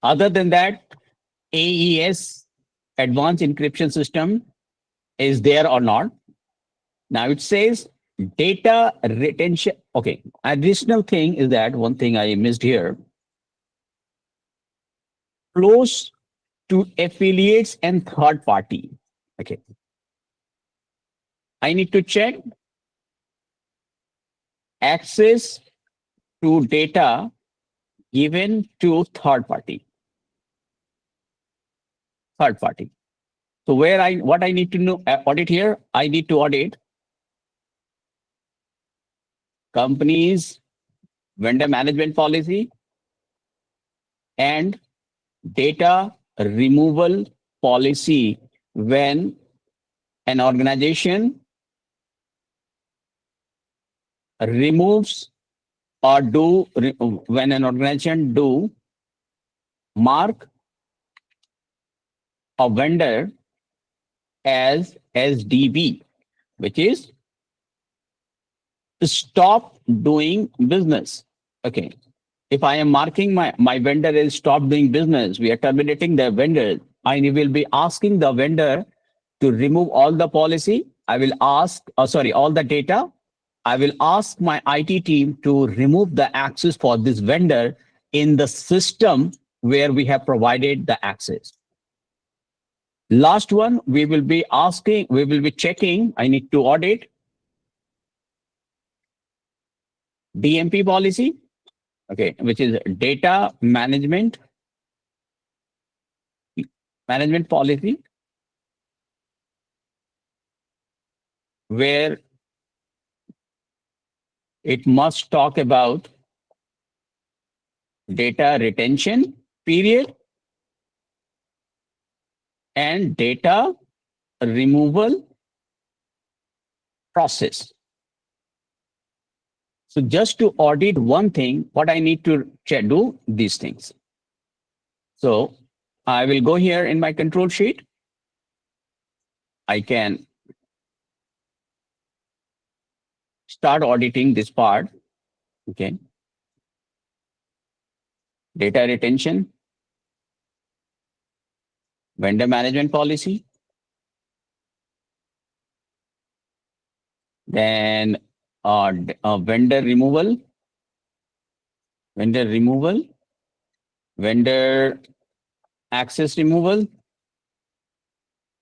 Other than that, AES, advanced encryption system, is there or not? Now it says data retention. Okay. Additional thing is that one thing I missed here. Flows to affiliates and third party. Okay. I need to check access to data given to third party. Third party. So what I need to know, audit here, I need to audit companies, vendor management policy, and data removal policy when an organization removes or when an organization mark a vendor as SDB, which is stop doing business. Okay. If I am marking my vendor is stop doing business, we are terminating the vendor. I will be asking the vendor to remove all the policy. I will ask, all the data. I will ask my IT team to remove the access for this vendor in the system where we have provided the access. Last one, we will be checking, I need to audit DMP policy, okay, which is data management policy, where it must talk about data retention period and data removal process. So just to audit one thing, what I need to do these things. So I will go here in my control sheet. I can start auditing this part. Okay. Data retention, vendor management policy, then vendor removal, vendor access removal,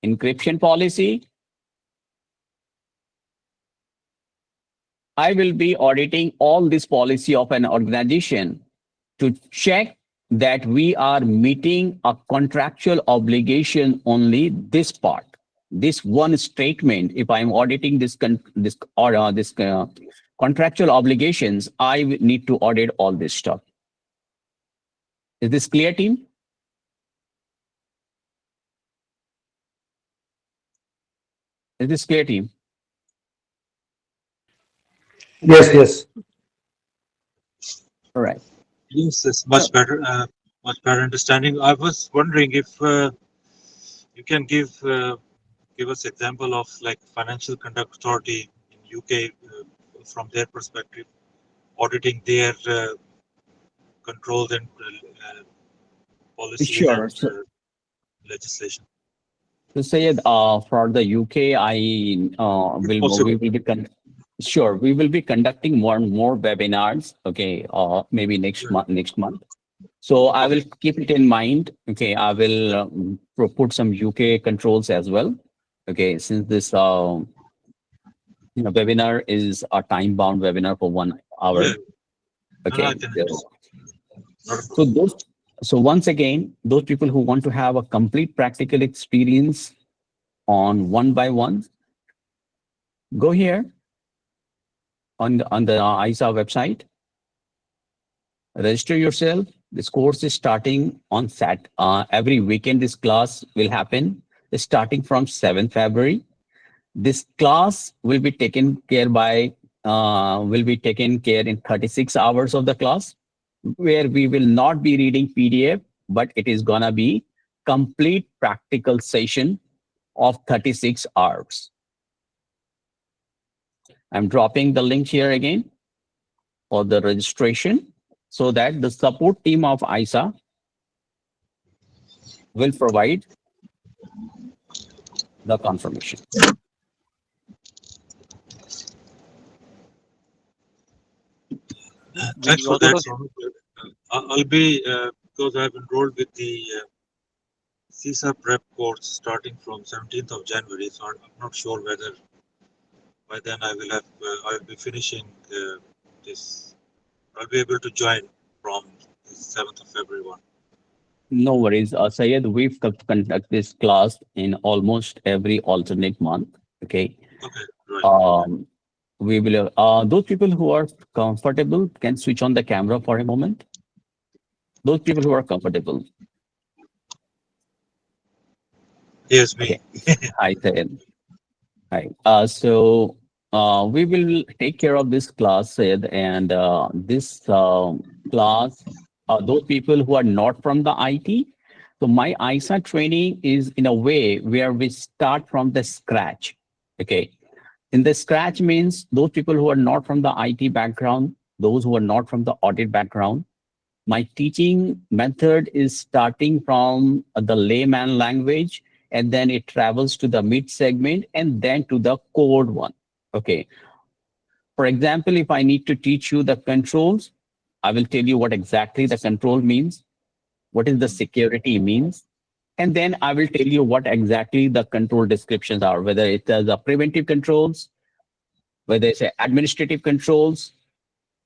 encryption policy. I will be auditing all this policy of an organization to check that we are meeting a contractual obligation only this part. This one statement, if I'm auditing this contractual obligations, I need to audit all this stuff. Is this clear, team? Is this clear, team? Yes. All right. Yes, it's much better understanding. I was wondering if you can give us example of like Financial Conduct Authority in UK from their perspective, auditing their controls and policies Sure. and legislation. So Sayed, for the UK, we will be conducting more and more webinars. Okay, maybe next month. So I will keep it in mind. Okay, I will put some UK controls as well. Okay, since this webinar is a time-bound webinar for 1 hour. Yeah. Okay. So once again, those people who want to have a complete practical experience on one by one, go here on the GISA website, register yourself. This course is starting on every weekend. This class will happen starting from 7th February. This class will be taken care in 36 hours of the class, where we will not be reading PDF, but it is gonna be complete practical session of 36 hours. I'm dropping the link here again for the registration. so that the support team of ISA will provide the confirmation. Thanks for that. I'll be, because I've enrolled with the CISA prep course starting from 17th of January, so I'm not sure whether by then I will be finishing this. I'll be able to join from the 7th of February one. No worries, Sayed. We've conducted this class in almost every alternate month. Okay. Okay, right. We will. Those people who are comfortable can switch on the camera for a moment. Those people who are comfortable. Yes, me. Okay. Hi, Sayed. Hi. So we will take care of this class, Sayed, and this class. Those people who are not from the IT. So my ISA training is in a way where we start from the scratch. Okay. In the scratch means those people who are not from the IT background, those who are not from the audit background. My teaching method is starting from the layman language, and then it travels to the mid segment and then to the code one. Okay. For example, if I need to teach you the controls, I will tell you what exactly the control means, what is the security means, and then I will tell you what exactly the control descriptions are, whether it is a preventive controls, whether it's administrative controls,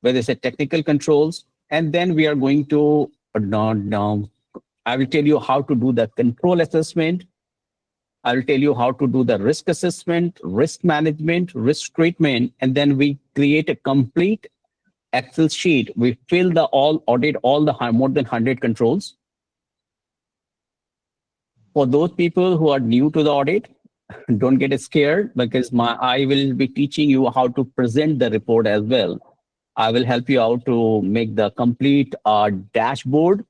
whether it's technical controls, and then we are going to, I will tell you how to do the control assessment. I will tell you how to do the risk assessment, risk management, risk treatment, and then we create a complete Excel sheet. We fill the audit all the more than 100 controls. For those people who are new to the audit, don't get scared because I will be teaching you how to present the report as well. I will help you out to make the complete dashboard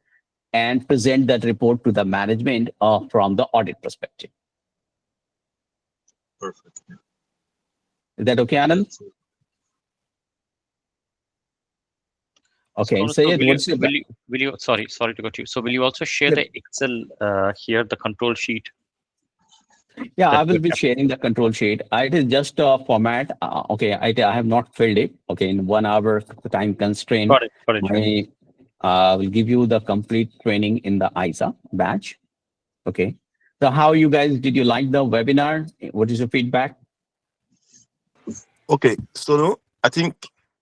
and present that report to the management from the audit perspective. Perfect. Is that okay, Anand? Okay, so Sayed, will you, sorry to cut you. So will you also share the Excel here, the control sheet? Yeah, I will be sharing the control sheet. It is just a format. Okay, I have not filled it. Okay, in 1 hour time constraint. Got it. I will give you the complete training in the ISA batch. Okay. So how you guys, did you like the webinar? What is your feedback? Okay, so I think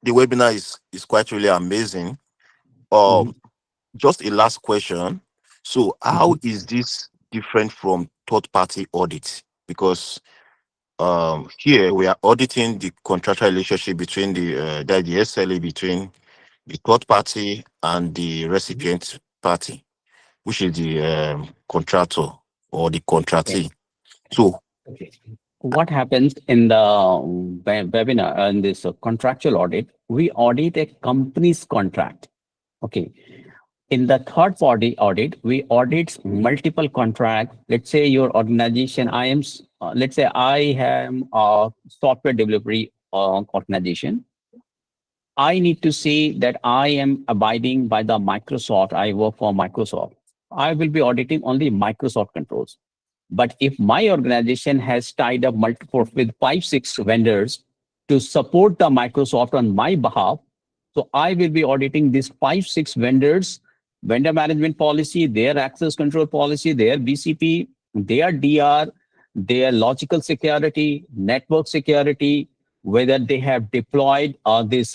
the webinar is quite really amazing. Just a last question. So how is this different from third-party audit? Because here we are auditing the contractual relationship between the SLA between the third party and the recipient party, which is the contractor or the contractee. So what happens in the webinar in this contractual audit, we audit a company's contract. Okay. In the third party audit, we audit multiple contracts. Let's say your organization, let's say I am a software delivery organization. I need to see that I am abiding by the Microsoft. I work for Microsoft. I will be auditing only Microsoft controls. But if my organization has tied up multiple with 5-6 vendors to support the Microsoft on my behalf, so I will be auditing these 5-6 vendors, vendor management policy, their access control policy, their BCP, their DR, their logical security, network security, whether they have deployed this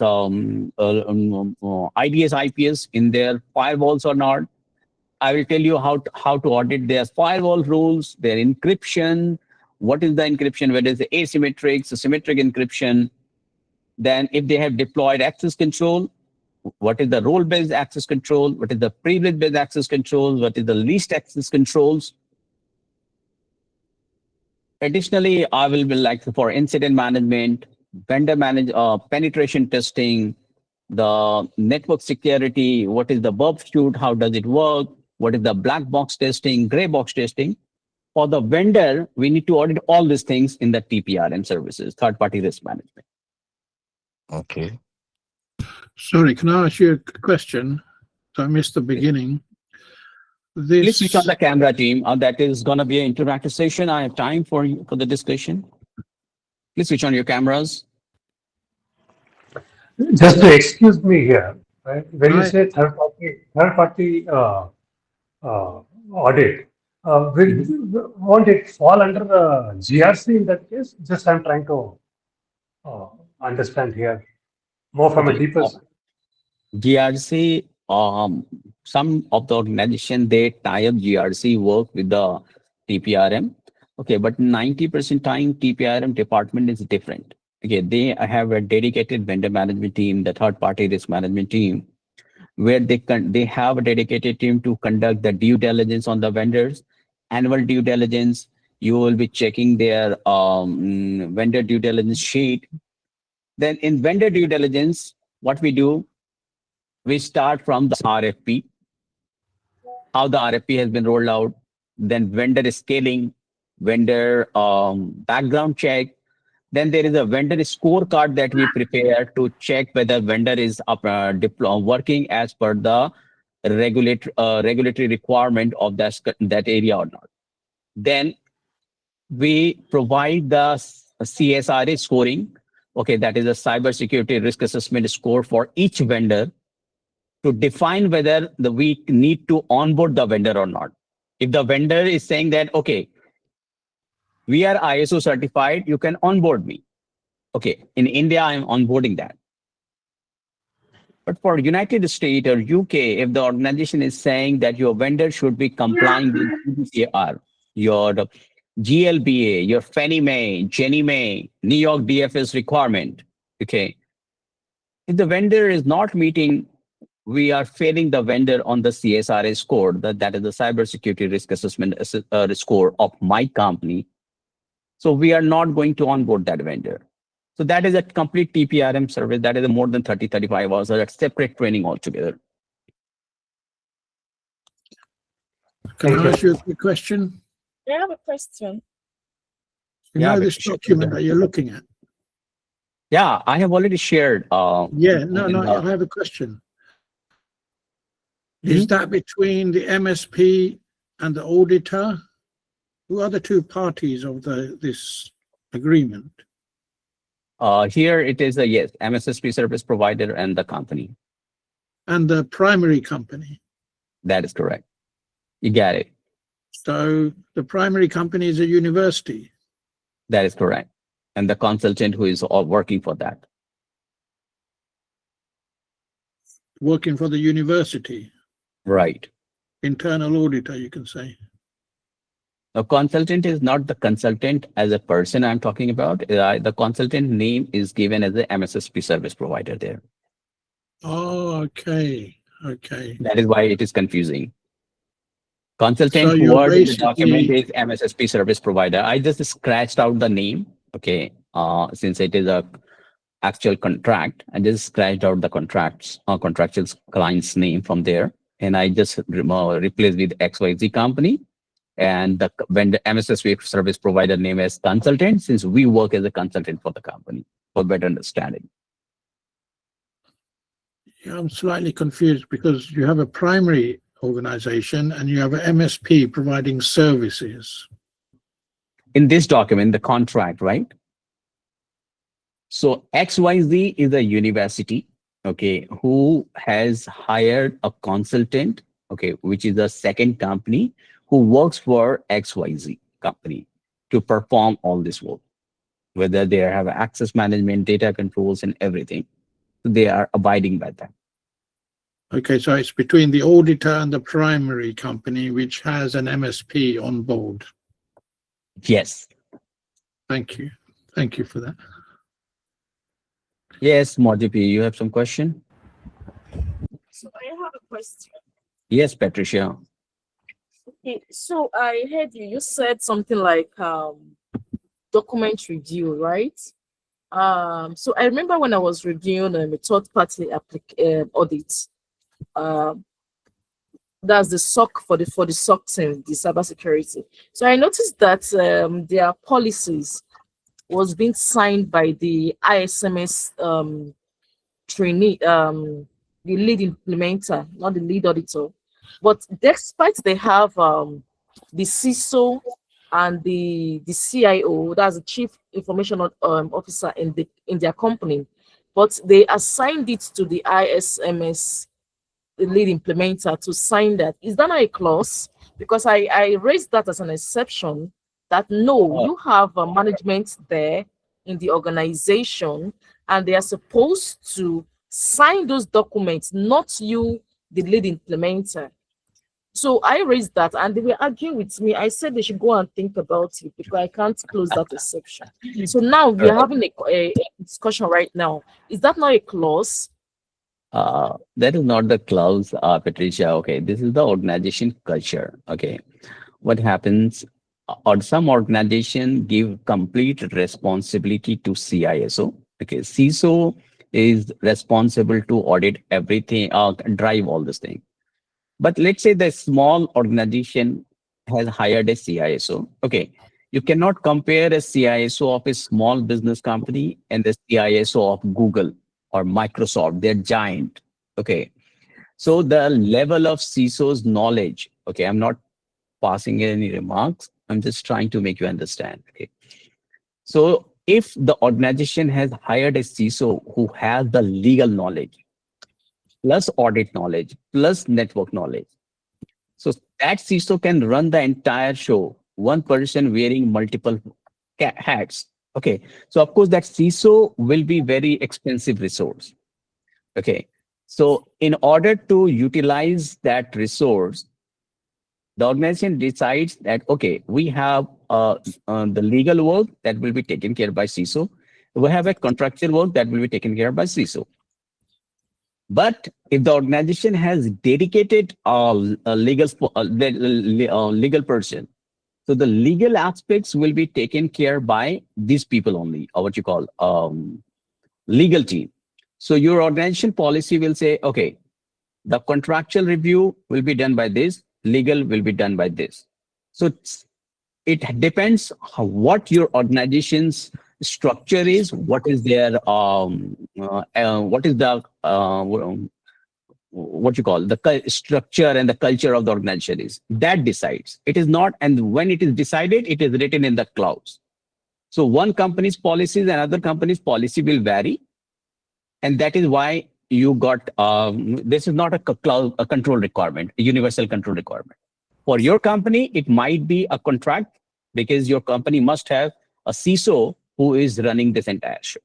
IDS, IPS in their firewalls or not. I will tell you how to audit their firewall rules, their encryption, what is the encryption, whether it's asymmetric, symmetric encryption. Then if they have deployed access control, what is the role-based access control, what is the privilege-based access control, what is the least access controls. Additionally, I will be like for incident management, vendor penetration testing, the network security, what is the burp suite, how does it work, what is the black box testing, gray box testing. For the vendor, we need to audit all these things in the TPRM services, third-party risk management. Okay. Sorry, can I ask you a question? So I missed the beginning. Please switch on This, the camera, team. That is going to be an interactive session. I have time for you for the discussion. Please switch on your cameras. Just to excuse me here, right? When you Right. say third party audit, won't it fall under the GRC in that case? Just I'm trying to understand here more from a Okay. deeper. GRC, some of the organization, they tie up GRC work with the TPRM. Okay, but 90% time TPRM department is different. Okay, they have a dedicated vendor management team, the third party risk management team, where they have a dedicated team to conduct the due diligence on the vendors, annual due diligence. You will be checking their vendor due diligence sheet. Then in vendor due diligence, what we do, we start from the RFP, how the RFP has been rolled out, then vendor scaling, vendor background check. Then there is a vendor scorecard that we prepare to check whether vendor is working as per the regulatory requirement of that area or not. Then we provide the CSRA scoring. Okay, that is a cybersecurity risk assessment score for each vendor, to define whether we need to onboard the vendor or not. If the vendor is saying that, okay, we are ISO certified, you can onboard me. Okay, in India, I'm onboarding that. But for United States or UK, if the organization is saying that your vendor should be complying with GDPR, your GLBA, your Fannie Mae, Ginnie Mae, New York DFS requirement, okay, if the vendor is not meeting, we are failing the vendor on the CSRA score, that is the cybersecurity risk assessment score of my company. So we are not going to onboard that vendor. So that is a complete TPRM service. That is a more than 30, 35 hours. So that's separate training altogether. can I ask you a quick question? I have a question. You Yeah, know this sure. document that you're looking at? Yeah, I have already shared. Yeah, no, I have a question. Is that between the MSP and the auditor? Who are the two parties of this agreement? Here it is a yes, MSSP service provider and the company. And the primary company? That is correct. You got it. So the primary company is a university? That is correct. And the consultant who is working for that. Working for the university? Right. Internal auditor, you can say. A consultant is not the consultant as a person I'm talking about. The consultant name is given as the MSSP service provider there. Oh, okay. Okay. That is why it is confusing. Consultant So you're word in the document basically- is MSSP service provider. I just scratched out the name. Okay. Since it is a actual contract, I just scratched out the contractual client's name from there. And I just replaced with XYZ company. And the vendor MSSP service provider name as consultant, since we work as a consultant for the company, for better understanding. Yeah, I'm slightly confused because you have a primary organization and you have an MSP providing services. In this document, the contract, right? So XYZ is a university, okay, who has hired a consultant, okay, which is the second company who works for XYZ company to perform all this work, whether they have access management, data controls, and everything. So they are abiding by that. Okay, so it's between the auditor and the primary company, which has an MSP on board. Yes. Thank you. Thank you for that. Yes, Mojipi, you have some question? So I have a question. Yes, Patricia. Okay, so I heard you said something like document review, right? So I remember when I was reviewing a third-party audit. That's the SOC for the SOC team, the cybersecurity. So I noticed that their policies was being signed by the ISMS trainee, the lead implementer, not the lead auditor. But despite they have the CISO and the CIO, that's the Chief Information Officer in their company, but they assigned it to the ISMS, the lead implementer, to sign that. Is that not a clause? Because I raised that as an exception, that no, you have a management there in the organization, and they are supposed to sign those documents, not you, the lead implementer. So I raised that, and they were arguing with me. I said they should go and think about it because I can't close that exception. So now we are having a discussion right now. Is that not a clause? That is not the clause, Patricia. Okay, this is the organization culture. Okay, what happens? Or some organization give complete responsibility to CISO. Okay, CISO is responsible to audit everything, drive all this thing. But let's say the small organization has hired a CISO. Okay, you cannot compare a CISO of a small business company and the CISO of Google or Microsoft. They're giant. Okay, so the level of CISO's knowledge. Okay, I'm not passing any remarks. I'm just trying to make you understand. Okay, so if the organization has hired a CISO who has the legal knowledge, plus audit knowledge, plus network knowledge, so that CISO can run the entire show, one person wearing multiple hats. Okay, so of course that CISO will be very expensive resource. Okay, so in order to utilize that resource, the organization decides that, okay, we have the legal work that will be taken care by CISO. We have a contractual work that will be taken care by CISO. But if the organization has dedicated legal person, so the legal aspects will be taken care by these people only, or what you call legal team. So your organization policy will say, okay, the contractual review will be done by this, legal will be done by this. So it depends what your organization's structure is, what is their what is the what you call the structure and the culture of the organization is. That decides. It is not, and when it is decided, it is written in the clause. So one company's policies and other company's policy will vary, and that is why you got this is not a control requirement, a universal control requirement. For your company, it might be a contract because your company must have a CISO who is running this entire show.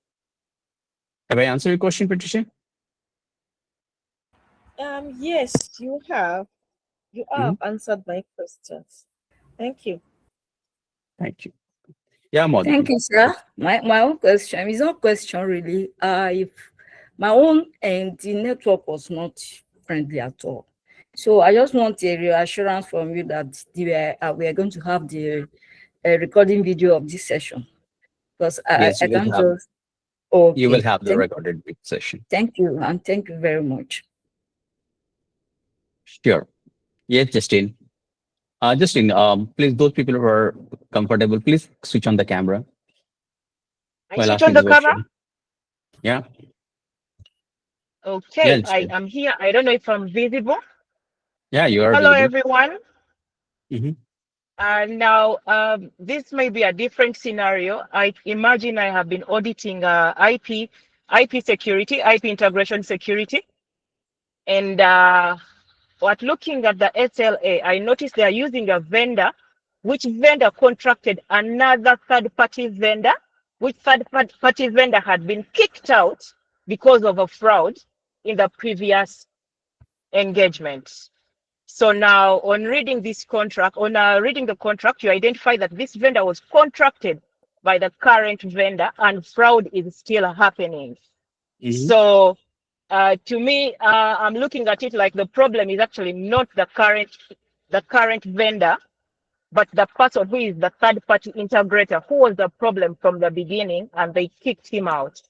Have I answered your question, Patricia? Yes, you have. You have answered my questions. Thank you. Thank you. Yeah, Modi. Thank you, sir. My own question is not question really. If my own and the network was not friendly at all. So I just want a reassurance from you that we are going to have the recording video of this session. Because Yes, I can't just... Okay. You will have the recorded session. Thank you, and thank you very much. Sure. Yes, Justin. Justin, please, those people who are comfortable, please switch on the camera. I switch on the camera? Yeah. Okay, yeah, I am here. I don't know if I'm visible. Yeah, you are. Hello, visible. everyone. Mm-hmm. Now, this may be a different scenario. I imagine I have been auditing IP security, IP integration security. And looking at the SLA, I noticed they are using a vendor, which vendor contracted another third-party vendor, which third-party vendor had been kicked out because of a fraud in the previous engagement. So now on reading this contract, reading the contract, you identify that this vendor was contracted by the current vendor and fraud is still happening. So to me, I'm looking at it like the problem is actually not the current vendor, but the person who is the third-party integrator who was the problem from the beginning and they kicked him out.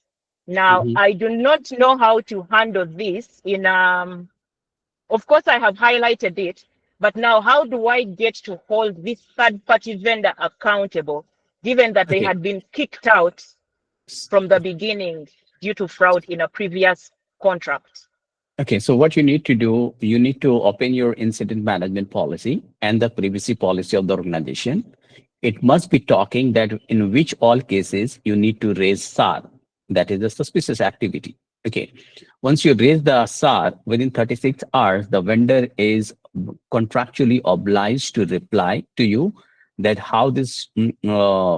Now, I do not know how to handle this in of course, I have highlighted it, but now how do I get to hold this third-party vendor accountable, given that they had been kicked out from the beginning due to fraud in a previous contract. Okay, so what you need to do, you need to open your incident management policy and the privacy policy of the organization. It must be talking that in which all cases you need to raise SAR, that is a suspicious activity. Okay, once you raise the SAR, within 36 hours, the vendor is contractually obliged to reply to you that how this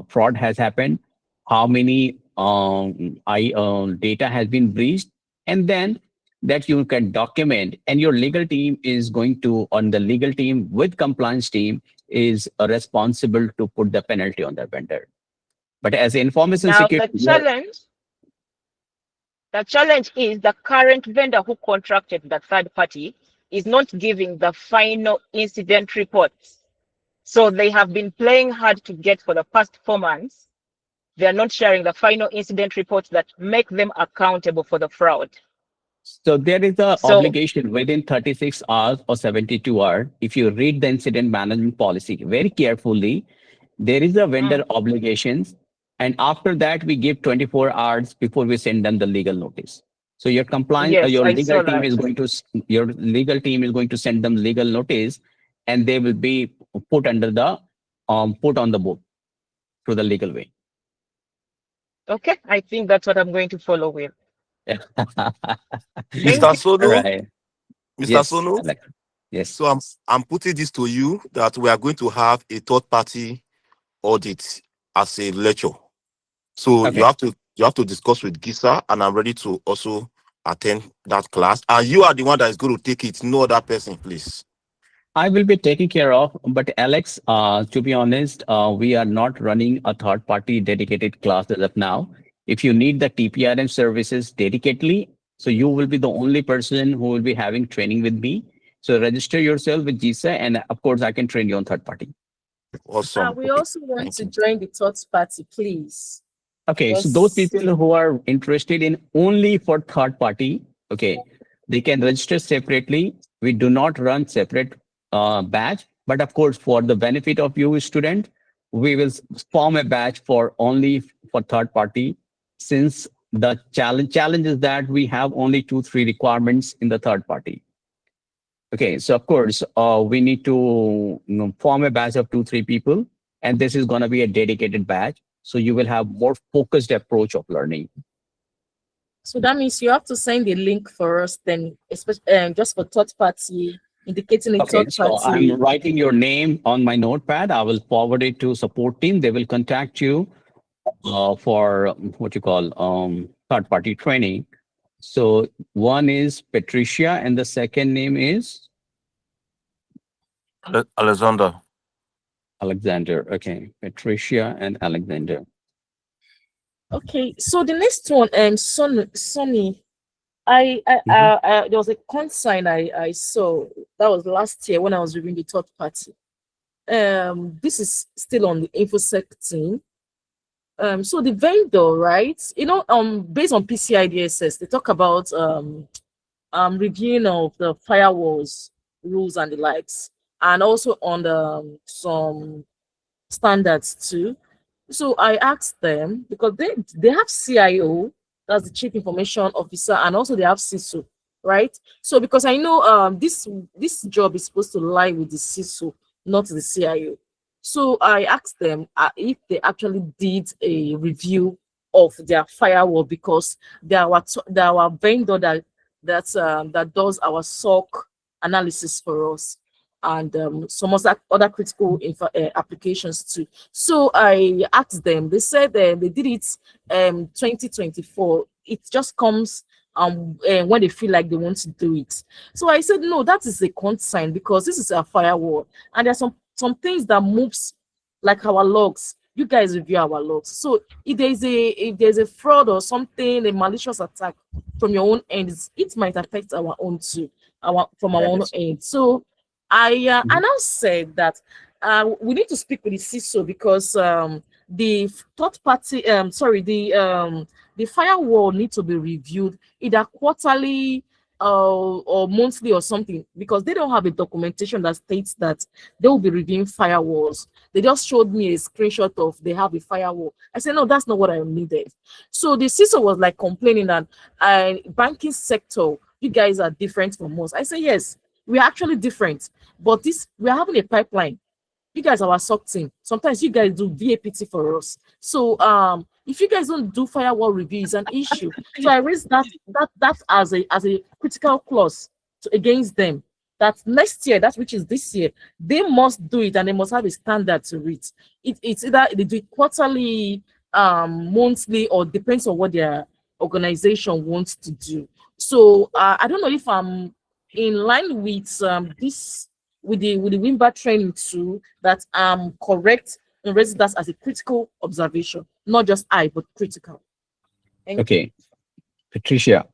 fraud has happened, how many data has been breached, and then that you can document, and your legal team is going to, on the legal team with compliance team, is responsible to put the penalty on the vendor. But as information Now security, the challenge is the current vendor who contracted the third party is not giving the final incident reports. So they have been playing hard to get for the past 4 months. They are not sharing the final incident reports that make them accountable for the fraud. so there is a obligation within 36 hours or 72 hours. If you read the incident management policy very carefully, there is a vendor obligations. And after that, we give 24 hours before we send them the legal notice. So your compliance, Yes, your I legal saw team that. is going to, your legal team is going to send them legal notice, and they will be put under the, put on the book through the legal way. Okay, I think that's what I'm going to follow with. Mr. Solo, Right. Mr. Yes, Solo. Alex. Yes. So I'm putting this to you that we are going to have a third party audit as a lecture. So Okay. you have to discuss with GISA, and I'm ready to also attend that class. And you are the one that is going to take it, no other person, please. I will be taking care of, but Alex, to be honest, we are not running a third party dedicated class as of now. If you need the TPRM services dedicatedly, so you will be the only person who will be having training with me. So register yourself with GISA, and of course, I can train you on third party. Awesome. We also want to join the third party, please. Okay, so Yes. those people who are interested in only for third party, okay, they can register separately. We do not run separate batch, but of course, for the benefit of you student, we will form a batch for only for third party, since the challenge is that we have only 2-3 requirements in the third party. Okay, so of course, we need to form a batch of 2-3 people, and this is going to be a dedicated batch. So you will have more focused approach of learning. So that means you have to send the link for us then, especially just for third party, indicating a Okay, third so party. I'm writing your name on my notepad. I will forward it to support team. They will contact you for what you call third party training. So one is Patricia, and the second name is Alexander. Alexander. Okay, Patricia and Alexander. Okay, so the next one, Sonny, there was a consign I saw that was last year when I was reviewing the third party. This is still on the InfoSec team. So the vendor, right? You know, based on PCI DSS, they talk about reviewing of the firewalls rules and the likes, and also on the some standards too. So I asked them, because they have CIO, that's the Chief Information Officer, and also they have CISO, right? So because I know this job is supposed to lie with the CISO, not the CIO. So I asked them if they actually did a review of their firewall, because they are our vendor that does our SOC analysis for us, and some other critical applications too. So I asked them, they said they did it 2024. It just comes when they feel like they want to do it. So I said, no, that is a consign, because this is a firewall, and there's some things that moves like our logs. You guys review our logs. So if there's a fraud or something, a malicious attack from your own end, it might affect our own too, from our own end. So I now said that we need to speak with the CISO, because the third party, the firewall needs to be reviewed either quarterly, or monthly or something, because they don't have a documentation that states that they will be reviewing firewalls. They just showed me a screenshot of they have a firewall. I said, no, that's not what I needed. So the CISO was like complaining that banking sector, you guys are different from us. I said, yes, we are actually different, but we are having a pipeline. You guys are our SOC team. Sometimes you guys do VAPT for us. So if you guys don't do firewall review, it's an issue. So I raised that as a critical clause against them. That next year, that which is this year, they must do it and they must have a standard to it. It's either they do it quarterly, monthly, or depends on what their organization wants to do. So I don't know if I'm in line with this with the WIMBA training too, that I'm correct and raise that as a critical observation, not just but critical. Okay, Patricia,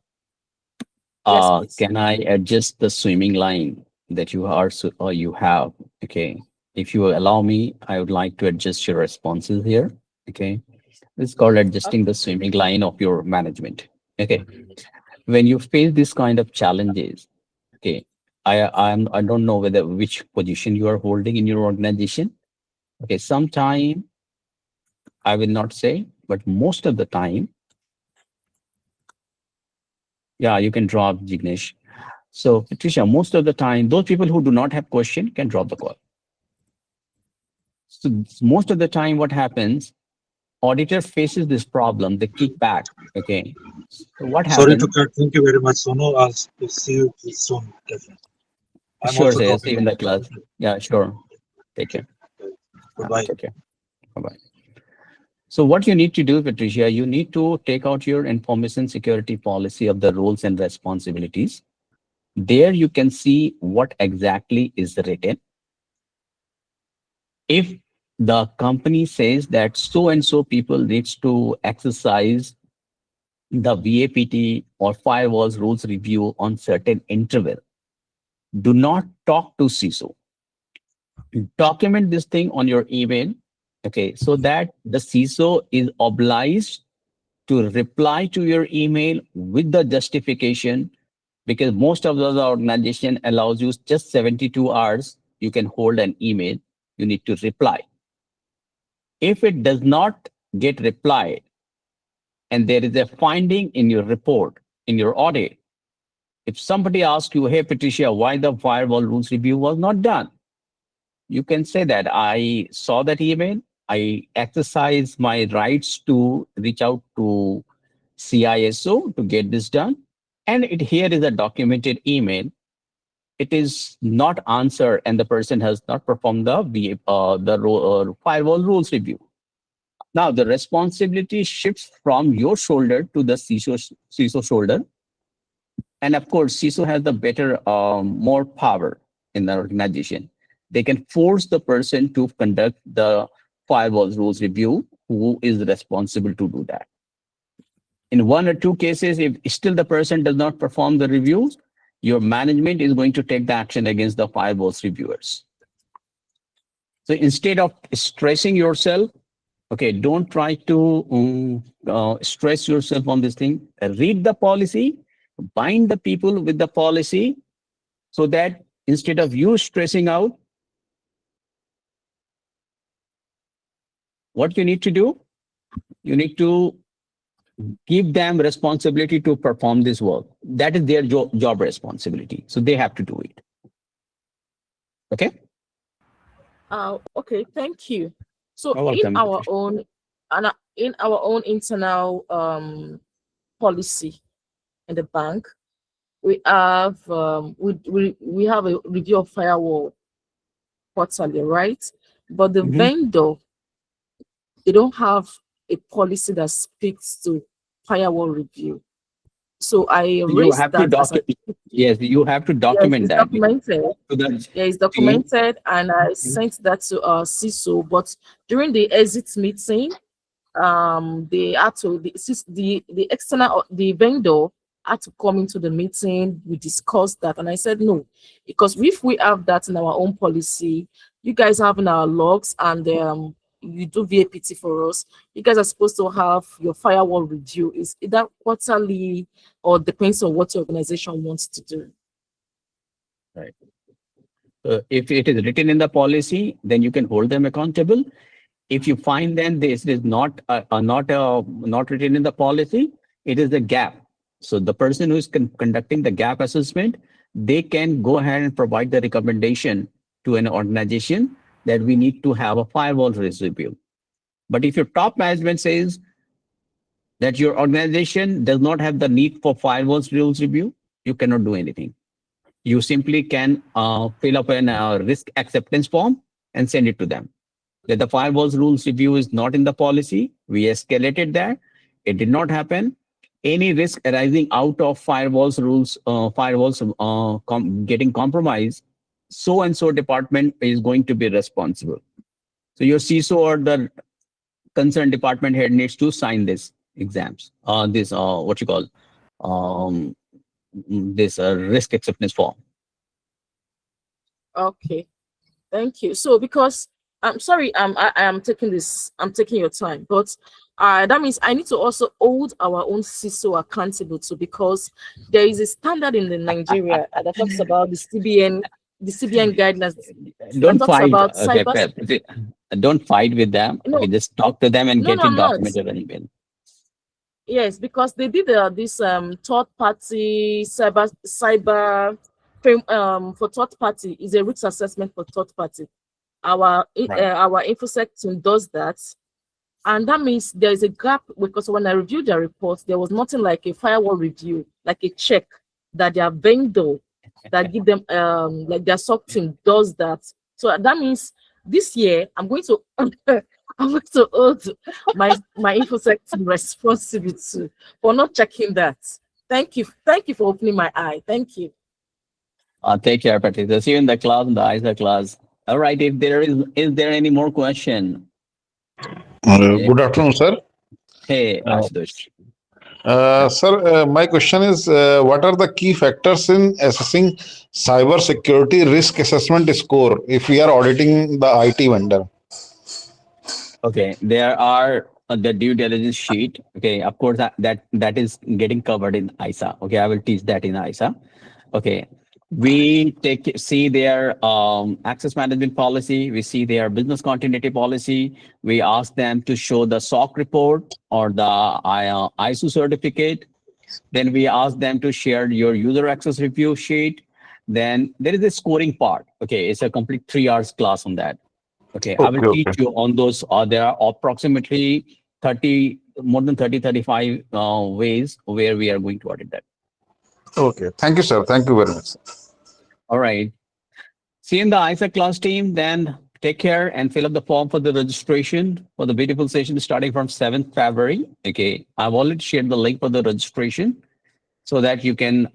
Yes, can I adjust the swimming line that you are you have? Okay, if you allow me, I would like to adjust your responses here. Okay, it's called adjusting the swimming line of your management. Okay, when you face this kind of challenges, okay, I don't know which position you are holding in your organization. Okay, sometime I will not say, but most of the time, yeah, you can drop Jignesh. So Patricia, most of the time, those people who do not have question can drop the call. So most of the time, what happens? Auditor faces this problem, they kick back. Okay, so what Sorry happens? to cut. Thank you very much, Sono. I'll see you soon. Definitely. I'm Sure, also sir. See you in dropping. the class. Yeah, sure. Take care. Goodbye. Take care. Bye-bye. So what you need to do, Patricia, you need to take out your information security policy of the roles and responsibilities. There you can see what exactly is written. If the company says that so and so people needs to exercise the VAPT or firewalls rules review on certain interval, do not talk to CISO. Document this thing on your email, okay, so that the CISO is obliged to reply to your email with the justification, because most of the organization allows you just 72 hours. You can hold an email. You need to reply. If it does not get replied and there is a finding in your report, in your audit, if somebody asks you, hey, Patricia, why the firewall rules review was not done? You can say that I saw that email. I exercise my rights to reach out to CISO to get this done. And here is a documented email. It is not answered and the person has not performed the firewall rules review. Now the responsibility shifts from your shoulder to the CISO shoulder. And of course, CISO has the better, more power in the organization. They can force the person to conduct the firewall rules review who is responsible to do that. In one or two cases, if still the person does not perform the reviews, your management is going to take the action against the firewalls reviewers. So instead of stressing yourself, okay, don't try to stress yourself on this thing. Read the policy, bind the people with the policy, so that instead of you stressing out, what you need to do, you need to give them responsibility to perform this work. That is their job responsibility. So they have to do it. Okay? Okay, thank you. So You're welcome. in our own internal policy in the bank, we have we have a review of firewall quarterly, right? But the vendor, they don't have a policy that speaks to firewall review. So I raised that as yes, you have to document that. Documented. It's documented, and I sent that to CISO. But during the exit meeting, they had to the external the vendor had to come into the meeting. We discussed that, and I said no, because if we have that in our own policy, you guys have in our logs, and you do VAPT for us, you guys are supposed to have your firewall review. Is that quarterly or depends on what your organization wants to do? Right. If it is written in the policy, then you can hold them accountable. If you find then this is not written in the policy, it is a gap. So the person who is conducting the gap assessment, they can go ahead and provide the recommendation to an organization that we need to have a firewall risk review. But if your top management says that your organization does not have the need for firewalls rules review, you cannot do anything. You simply can fill up a risk acceptance form and send it to them. That the firewalls rules review is not in the policy. We escalated that. It did not happen. Any risk arising out of firewalls rules, getting compromised, so and so department is going to be responsible. So your CISO or the concerned department head needs to sign this exams. This risk acceptance form. Okay, thank you. So because I'm sorry, I am taking your time, but that means I need to also hold our own CISO accountable too, because there is a standard in the Nigeria that talks about the CBN guidelines. Don't talks fight. about Okay, cyber. don't fight with them. No, okay, just talk to them and no, get no, it I'm not. documented on email. Yes, because they did this third party cyber frame for third party is a risk assessment for third party. Our InfoSec team does that, and that means there is a gap, because when I reviewed their report, there was nothing like a firewall review, like a check that their vendor that give them like their SOC team does that. So that means this year I'm going to I'm going to hold my InfoSec team responsibility for not checking that. Thank you for opening my eye. Thank you. Take care, Patricia. See you in the class, in the ISA class. All right. If there is there any more question? Good afternoon, sir. Hey, Ashutosh. Sir, my question is, what are the key factors in assessing cyber security risk assessment score if we are auditing the IT vendor? Okay, there are the due diligence sheet. Okay, of course that is getting covered in ISA. Okay, I will teach that in ISA. Okay, we see their access management policy. We see their business continuity policy. We ask them to show the SOC report or the ISO certificate. Then we ask them to share your user access review sheet. Then there is a scoring part. Okay, it's a complete 3 hours class on that. Okay, I will teach you on those. There are approximately 35 ways where we are going to audit that. Okay, thank you, sir. Thank you very much. All right. See you in the ISA class team. Then take care and fill up the form for the registration for the beautiful session starting from 7th February. Okay, I've already shared the link for the registration so that you can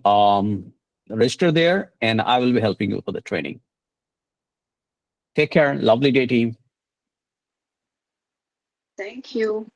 register there, and I will be helping you for the training. Take care. Lovely day, team. Thank you.